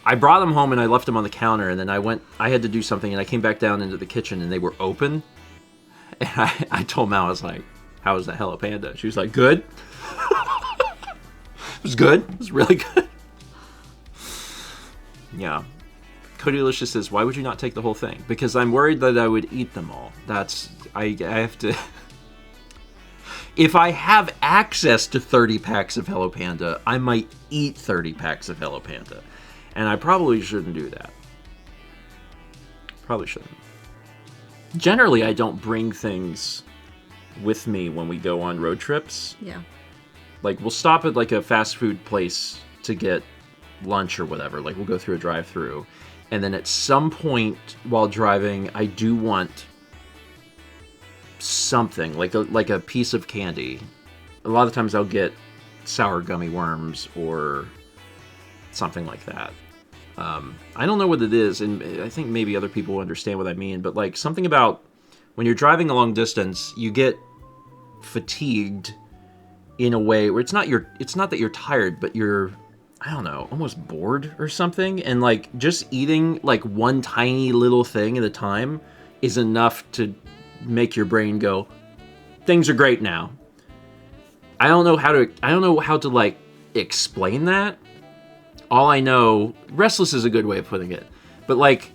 I brought them home and I left them on the counter, and then I had to do something, and I came back down into the kitchen and they were open. And I told Mal, I was like, how was that Hello Panda? She was like, good. It was good. It was really good. Yeah. Cody Licious says, why would you not take the whole thing? Because I'm worried that I would eat them all. I have to... If I have access to 30 packs of Hello Panda, I might eat 30 packs of Hello Panda. And I probably shouldn't do that. Probably shouldn't. Generally, I don't bring things with me when we go on road trips. Yeah. Like, we'll stop at, like, a fast food place to get lunch or whatever. Like, we'll go through a drive-thru. And then at some point while driving, I do want something, like a piece of candy. A lot of times I'll get sour gummy worms or something like that. I don't know what it is, and I think maybe other people will understand what I mean, but like something about when you're driving a long distance, you get fatigued in a way where it's not that you're tired, but you're, I don't know, almost bored or something, and like just eating like one tiny little thing at a time is enough to make your brain go, things are great now. I don't know how to like explain that. All I know, restless is a good way of putting it, but like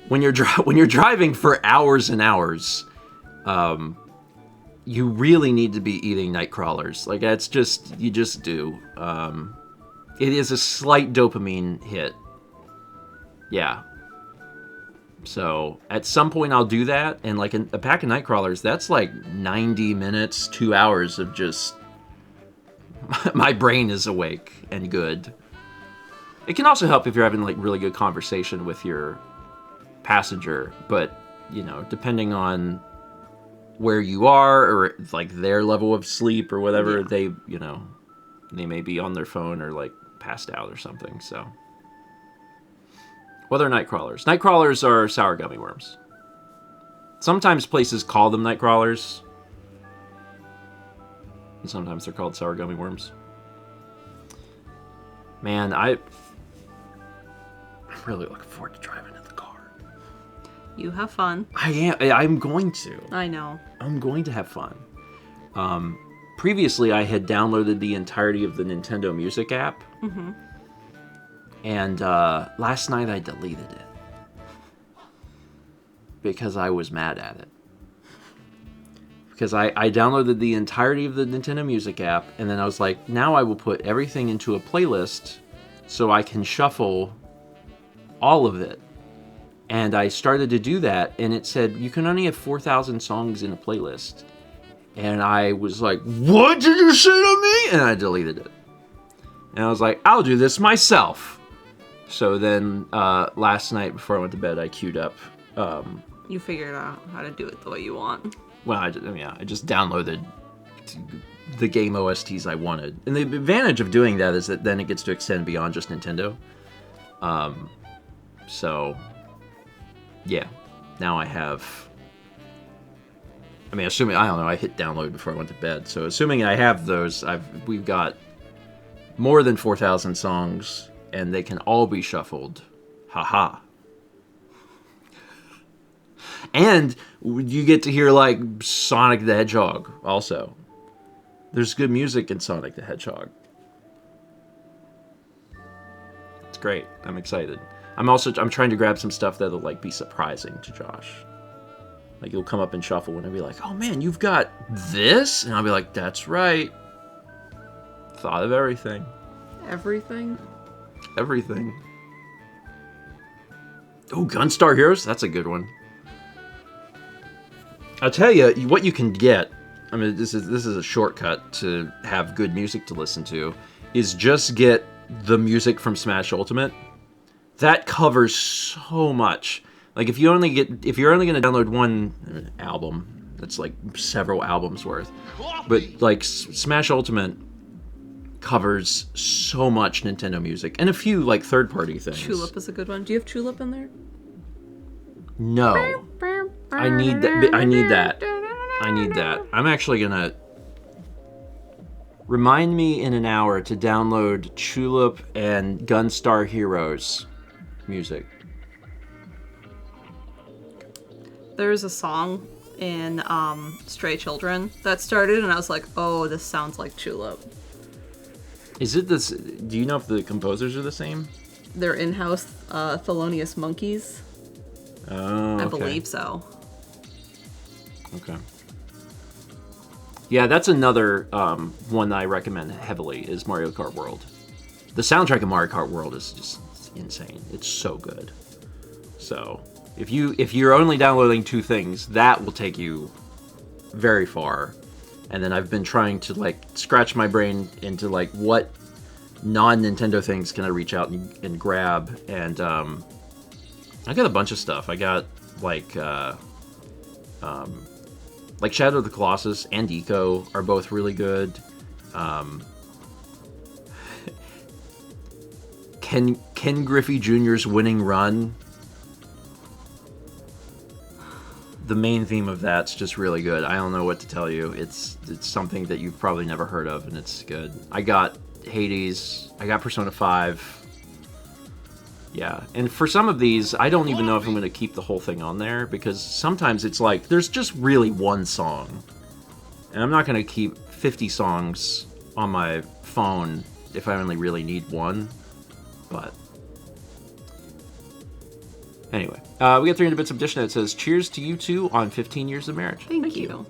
when you're driving for hours and hours, you really need to be eating night crawlers. Like you just do. It is a slight dopamine hit. Yeah. So at some point I'll do that, and like a pack of night crawlers, that's like 90 minutes, 2 hours of just my brain is awake and good. It can also help if you're having like really good conversation with your passenger, but depending on where you are or like their level of sleep or whatever, they may be on their phone or like passed out or something. So what are night crawlers? Night crawlers are sour gummy worms. Sometimes places call them night crawlers, and sometimes they're called sour gummy worms. Man, I'm really looking forward to driving in the car. You have fun. I am. I'm going to. I know. I'm going to have fun. Previously, I had downloaded the entirety of the Nintendo Music app, And last night I deleted it. Because I was mad at it. Because I downloaded the entirety of the Nintendo Music app, and then I was like, now I will put everything into a playlist so I can shuffle all of it. And I started to do that, and it said, you can only have 4,000 songs in a playlist. And I was like, what did you say to me? And I deleted it. And I was like, I'll do this myself. So then last night before I went to bed, I queued up. You figured out how to do it the way you want. Well, I just downloaded the game OSTs I wanted. And the advantage of doing that is that then it gets to extend beyond just Nintendo. So, yeah. Now I have... I mean, assuming... I don't know, I hit download before I went to bed. So, assuming I have those, we've got more than 4,000 songs, and they can all be shuffled. Haha. And you get to hear, like, Sonic the Hedgehog, also. There's good music in Sonic the Hedgehog. It's great. I'm excited. I'm trying to grab some stuff that'll, like, be surprising to Josh. Like, he'll come up and shuffle, and I'll be like, oh, man, you've got this? And I'll be like, that's right. Thought of everything. Everything? Everything. Oh, Gunstar Heroes? That's a good one. I'll tell you what you can get. I mean, this is a shortcut to have good music to listen to. Is just get the music from Smash Ultimate. That covers so much. Like if you're only going to download one album, that's like several albums worth. But like Smash Ultimate covers so much Nintendo music and a few like third-party things. Tulip is a good one. Do you have Tulip in there? No. I need that. I'm actually gonna remind me in an hour to download Tulip and Gunstar Heroes music. There's a song in Stray Children that started, and I was like, oh, this sounds like Tulip. Is it this? Do you know if the composers are the same? They're in-house Thelonious Monkeys. Oh, okay. I believe so. Okay. Yeah, that's another one that I recommend heavily is Mario Kart World. The soundtrack of Mario Kart World is just insane. It's so good. So if you're only downloading two things, that will take you very far. And then I've been trying to like scratch my brain into like what non-Nintendo things can I reach out and grab. And I got a bunch of stuff. I got like Shadow of the Colossus and Eco are both really good. Ken Griffey Jr.'s Winning Run. The main theme of that's just really good. I don't know what to tell you. It's something that you've probably never heard of, and it's good. I got Hades. I got Persona 5. Yeah, and for some of these, I don't even know if I'm going to keep the whole thing on there, because sometimes it's like, there's just really one song. And I'm not going to keep 50 songs on my phone if I only really need one. But anyway, we got 300 bits of edition that says, cheers to you two on 15 years of marriage. Thank you.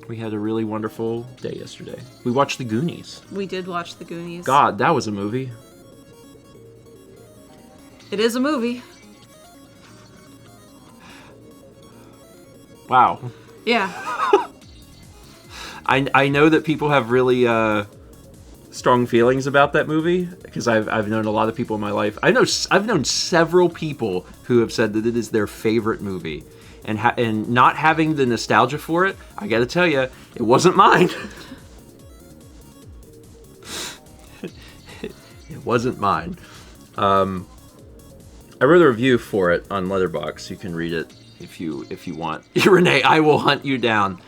We had a really wonderful day yesterday. We watched The Goonies. We did watch The Goonies. God, that was a movie. It is a movie. Wow. Yeah. I know that people have really strong feelings about that movie, because I've known a lot of people in my life. I've known several people who have said that it is their favorite movie, and not having the nostalgia for it, I got to tell you, it wasn't mine. It wasn't mine. I wrote a review for it on Letterboxd. You can read it if you want. Renee, I will hunt you down.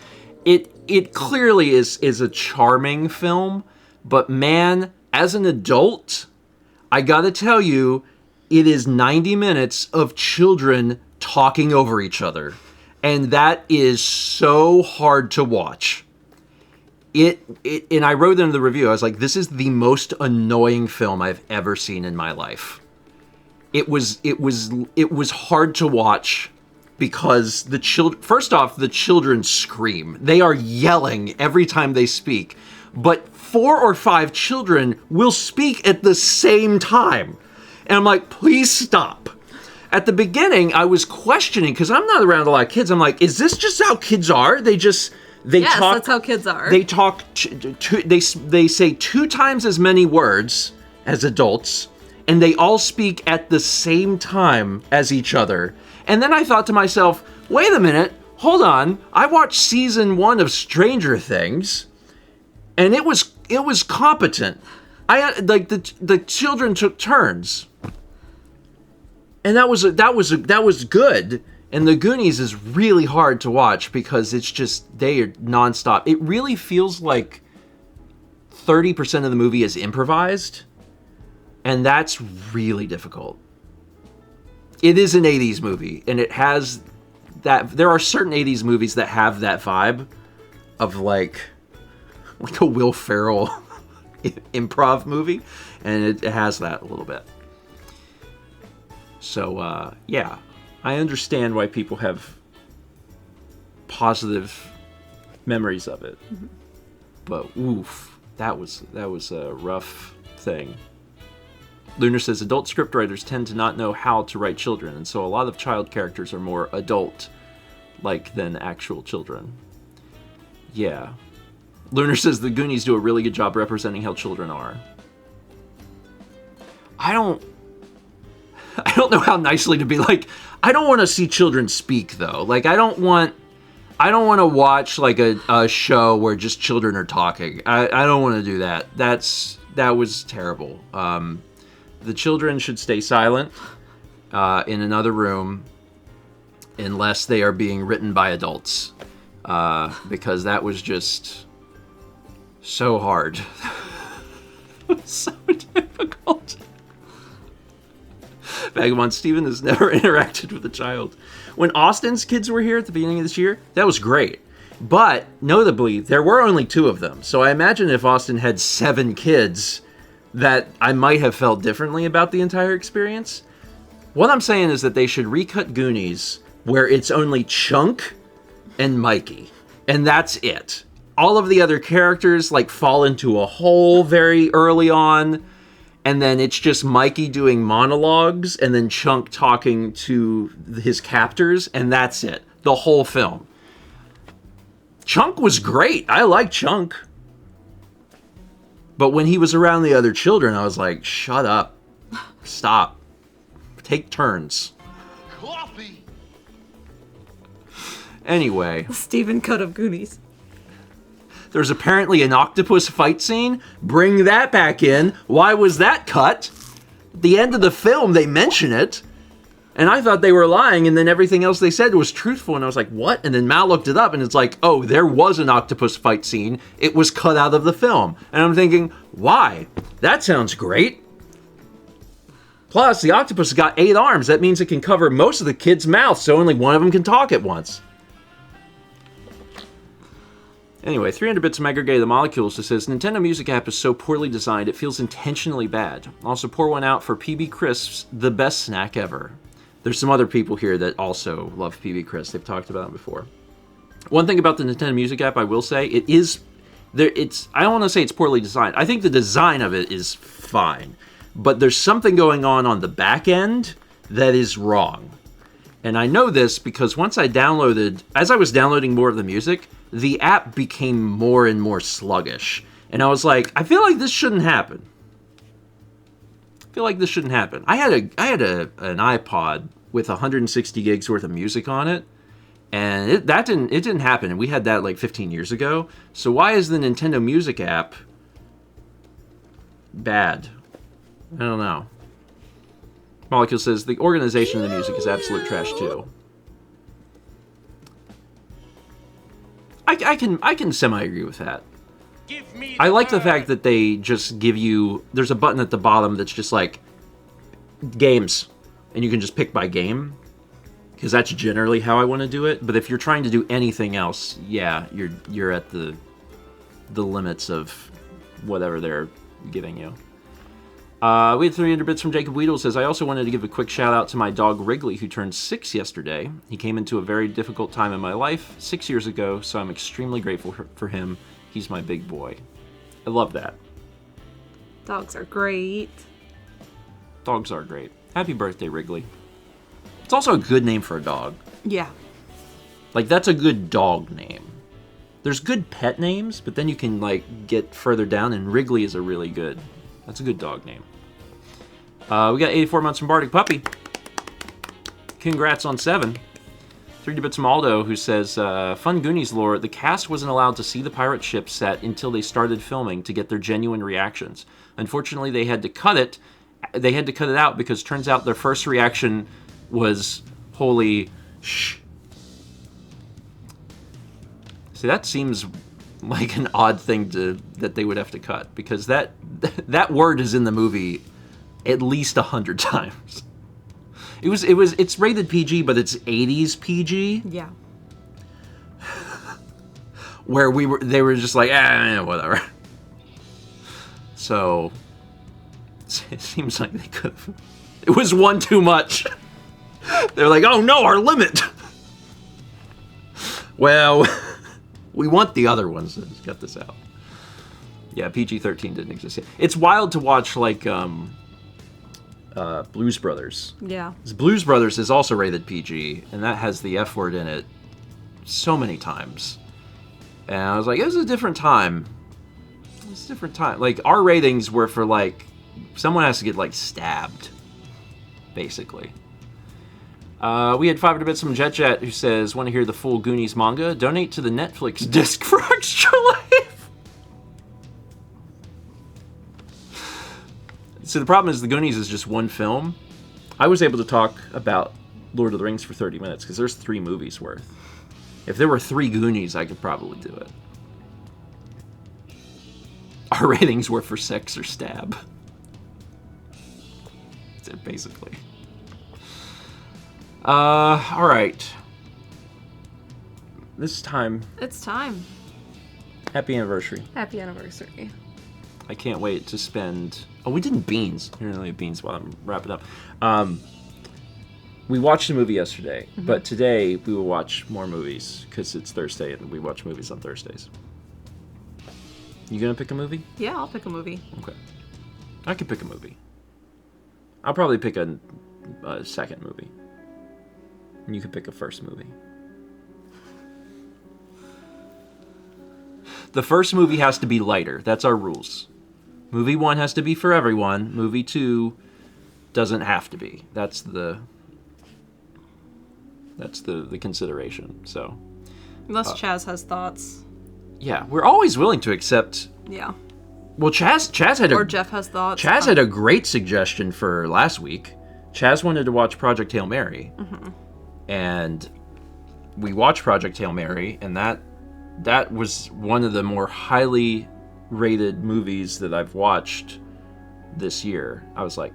It clearly is a charming film, but man, as an adult, I gotta tell you, it is 90 minutes of children talking over each other. And that is so hard to watch. and I wrote in the review, I was like, this is the most annoying film I've ever seen in my life. It was hard to watch because first off, the children scream. They are yelling every time they speak, but 4 or 5 children will speak at the same time. And I'm like, please stop. At the beginning, I was questioning, because I'm not around a lot of kids. I'm like, is this just how kids are? They talk. That's how kids are. They talk. They say 2 times as many words as adults, and they all speak at the same time as each other. And then I thought to myself, wait a minute, hold on. I watched season 1 of Stranger Things, and it was competent. The children took turns. And that was good. And The Goonies is really hard to watch because it's just, they are nonstop. It really feels like 30% of the movie is improvised, and that's really difficult. It is an 80s movie, and it has that. There are certain 80s movies that have that vibe of like a Will Ferrell improv movie, and it has that a little bit. So, yeah, I understand why people have positive memories of it. Mm-hmm. But, oof, that was a rough thing. Lunar says, adult scriptwriters tend to not know how to write children, and so a lot of child characters are more adult-like than actual children. Yeah. Lunar says, the Goonies do a really good job representing how children are. I don't know how nicely to be like, I don't want to see children speak, though. Like, I don't want to watch, like, a show where just children are talking. I don't want to do that. That was terrible. The children should stay silent in another room unless they are being written by adults. Because that was just so hard. So difficult. Vagabond Steven has never interacted with a child. When Austin's kids were here at the beginning of this year, that was great. But, notably, there were only 2 of them. So I imagine if Austin had 7 kids, that I might have felt differently about the entire experience. What I'm saying is that they should recut Goonies where it's only Chunk and Mikey. And that's it. All of the other characters, like, fall into a hole very early on. And then it's just Mikey doing monologues and then Chunk talking to his captors, and that's it. The whole film. Chunk was great. I like Chunk. But when he was around the other children, I was like, shut up. Stop. Take turns. Coffee. Anyway. Stephen cut of Goonies. There's apparently an octopus fight scene. Bring that back in. Why was that cut? At the end of the film, they mention it. And I thought they were lying, and then everything else they said was truthful. And I was like, what? And then Mal looked it up, and it's like, oh, there was an octopus fight scene. It was cut out of the film. And I'm thinking, why? That sounds great. Plus, the octopus has got 8 arms. That means it can cover most of the kids' mouths, so only one of them can talk at once. Anyway, 300 Bits of Aggregated the Molecules just says, Nintendo Music app is so poorly designed, it feels intentionally bad. Also, pour one out for PB Crisps, the best snack ever. There's some other people here that also love PB Crisps. They've talked about it before. One thing about the Nintendo Music app, I will say, I don't want to say it's poorly designed. I think the design of it is fine. But there's something going on the back end that is wrong. And I know this because as I was downloading more of the music, the app became more and more sluggish. And I was like, I feel like this shouldn't happen. I had an iPod with 160 gigs worth of music on it, and it didn't happen. And we had that like 15 years ago. So why is the Nintendo Music app bad? I don't know. Molecule says the organization of the music is absolute trash too. I can semi-agree with that. I like the fact that they just give you... There's a button at the bottom that's just like... Games. And you can just pick by game. Because that's generally how I want to do it. But if you're trying to do anything else, yeah, you're at the the limits of whatever they're giving you. We had 300 bits from Jacob Weedle. Says, I also wanted to give a quick shout out to my dog Wrigley, who turned 6 yesterday. He came into a very difficult time in my life 6 years ago, so I'm extremely grateful for him. He's my big boy. I love that. Dogs are great. Dogs are great. Happy birthday, Wrigley. It's also a good name for a dog. Yeah. Like, that's a good dog name. There's good pet names, but then you can, like, get further down, and Wrigley is a really good... That's a good dog name. We got 84 months from Bardic Puppy. Congrats on 7. 3D Bits from Aldo, who says, Fun Goonies lore, the cast wasn't allowed to see the pirate ship set until they started filming to get their genuine reactions. Unfortunately, they had to cut it. They had to cut it out because turns out their first reaction was, holy shh. See, that seems like an odd thing that they would have to cut, because that word is in the movie at least 100 times. It's rated PG, but it's 80s PG. Yeah. Where they were just like, whatever. So it seems like they could have. It was one too much. They're like, oh no, our limit. Well, we want the other ones to cut this out. Yeah, PG-13 didn't exist yet. It's wild to watch, like, Blues Brothers. Yeah. Blues Brothers is also rated PG, and that has the F word in it so many times. And I was like, it was a different time. It was a different time. Like, our ratings were for, like, someone has to get, like, stabbed, basically. We had 500 bits from Jet, who says, want to hear the full Goonies manga? Donate to the Netflix disc for extra life. So the problem is the Goonies is just one film. I was able to talk about Lord of the Rings for 30 minutes because there's 3 movies worth. If there were 3 Goonies, I could probably do it. Our ratings were for sex or stab. That's it, basically. Alright. This time. It's time. Happy anniversary. Happy anniversary. I can't wait to spend... Oh, we didn't beans. Here, let me beans while I'm wrapping up. We watched a movie yesterday, but today we will watch more movies because it's Thursday and we watch movies on Thursdays. You gonna pick a movie? Yeah, I'll pick a movie. Okay. I could pick a movie. I'll probably pick a second movie. And you could pick a first movie. The first movie has to be lighter. That's our rules. Movie 1 has to be for everyone. Movie 2 doesn't have to be. That's the consideration. So, Unless Chaz has thoughts. yeah, we're always willing to accept. Yeah. Well, Chaz had Or Jeff has thoughts. Chaz had a great suggestion for last week. Chaz wanted to watch Project Hail Mary. And we watched Project Hail Mary, and that was one of the more highly rated movies that I've watched this year. I was like,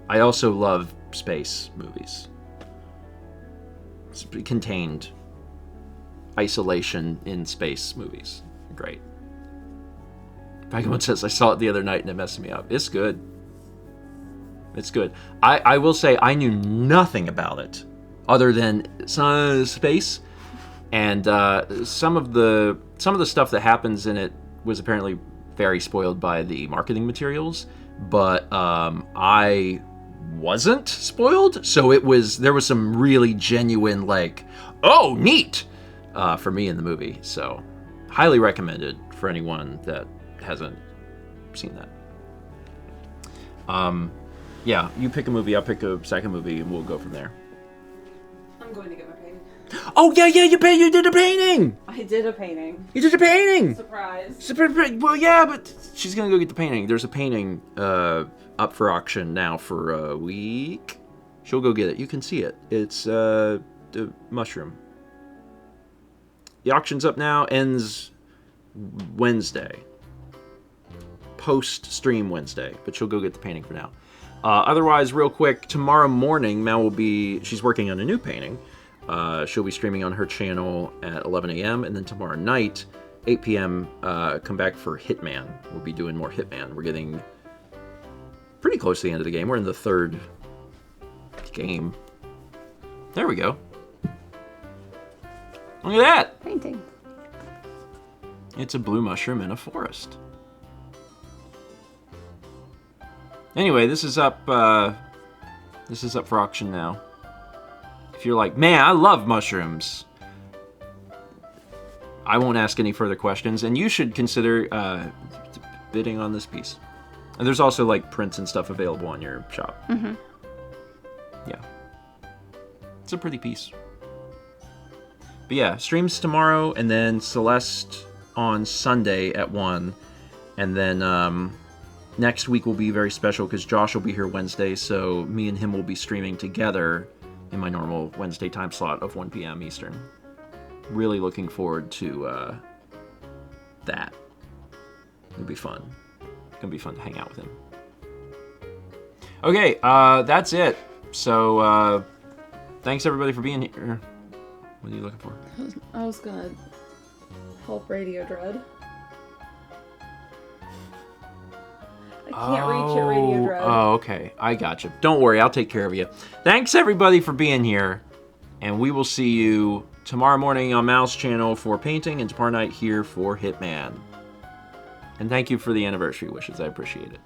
I also love space movies. It's contained isolation in space movies. Great. Vagabond says, I saw it the other night and it messed me up. It's good. It's good. I will say I knew nothing about it other than space, and some of the stuff that happens in it was apparently very spoiled by the marketing materials, but I wasn't spoiled, so there was some really genuine, like, oh, neat, for me in the movie. So highly recommended for anyone that hasn't seen that. Yeah, you pick a movie, I'll pick a second movie, and we'll go from there. I'm going to get my painting. Oh, yeah, you did a painting! I did a painting. You did a painting! Surprise. Well, yeah, but she's gonna go get the painting. There's a painting up for auction now for a week. She'll go get it. You can see it. It's the mushroom. The auction's up now, ends Wednesday. Post-stream Wednesday, but she'll go get the painting for now. Otherwise, real quick, tomorrow morning, Mal she's working on a new painting. She'll be streaming on her channel at 11 a.m. And then tomorrow night, 8 p.m., come back for Hitman. We'll be doing more Hitman. We're getting pretty close to the end of the game. We're in the 3rd game. There we go. Look at that! Painting. It's a blue mushroom in a forest. Anyway, this is up for auction now. If you're like, man, I love mushrooms, I won't ask any further questions, and you should consider bidding on this piece. And there's also like prints and stuff available on your shop. Mm-hmm. Yeah. It's a pretty piece. But yeah, streams tomorrow, and then Celeste on Sunday at 1. And then next week will be very special because Josh will be here Wednesday, so me and him will be streaming together in my normal Wednesday time slot of 1 p.m. Eastern. Really looking forward to that. It'll be fun. It's gonna be fun to hang out with him. Okay, that's it. So, thanks everybody for being here. What are you looking for? I was gonna help Radio Dread. I can't reach it, Radio Dread. Oh, okay. I got you. Don't worry, I'll take care of you. Thanks everybody for being here, and we will see you tomorrow morning on Mal's channel for painting, and tomorrow night here for Hitman. And thank you for the anniversary wishes. I appreciate it.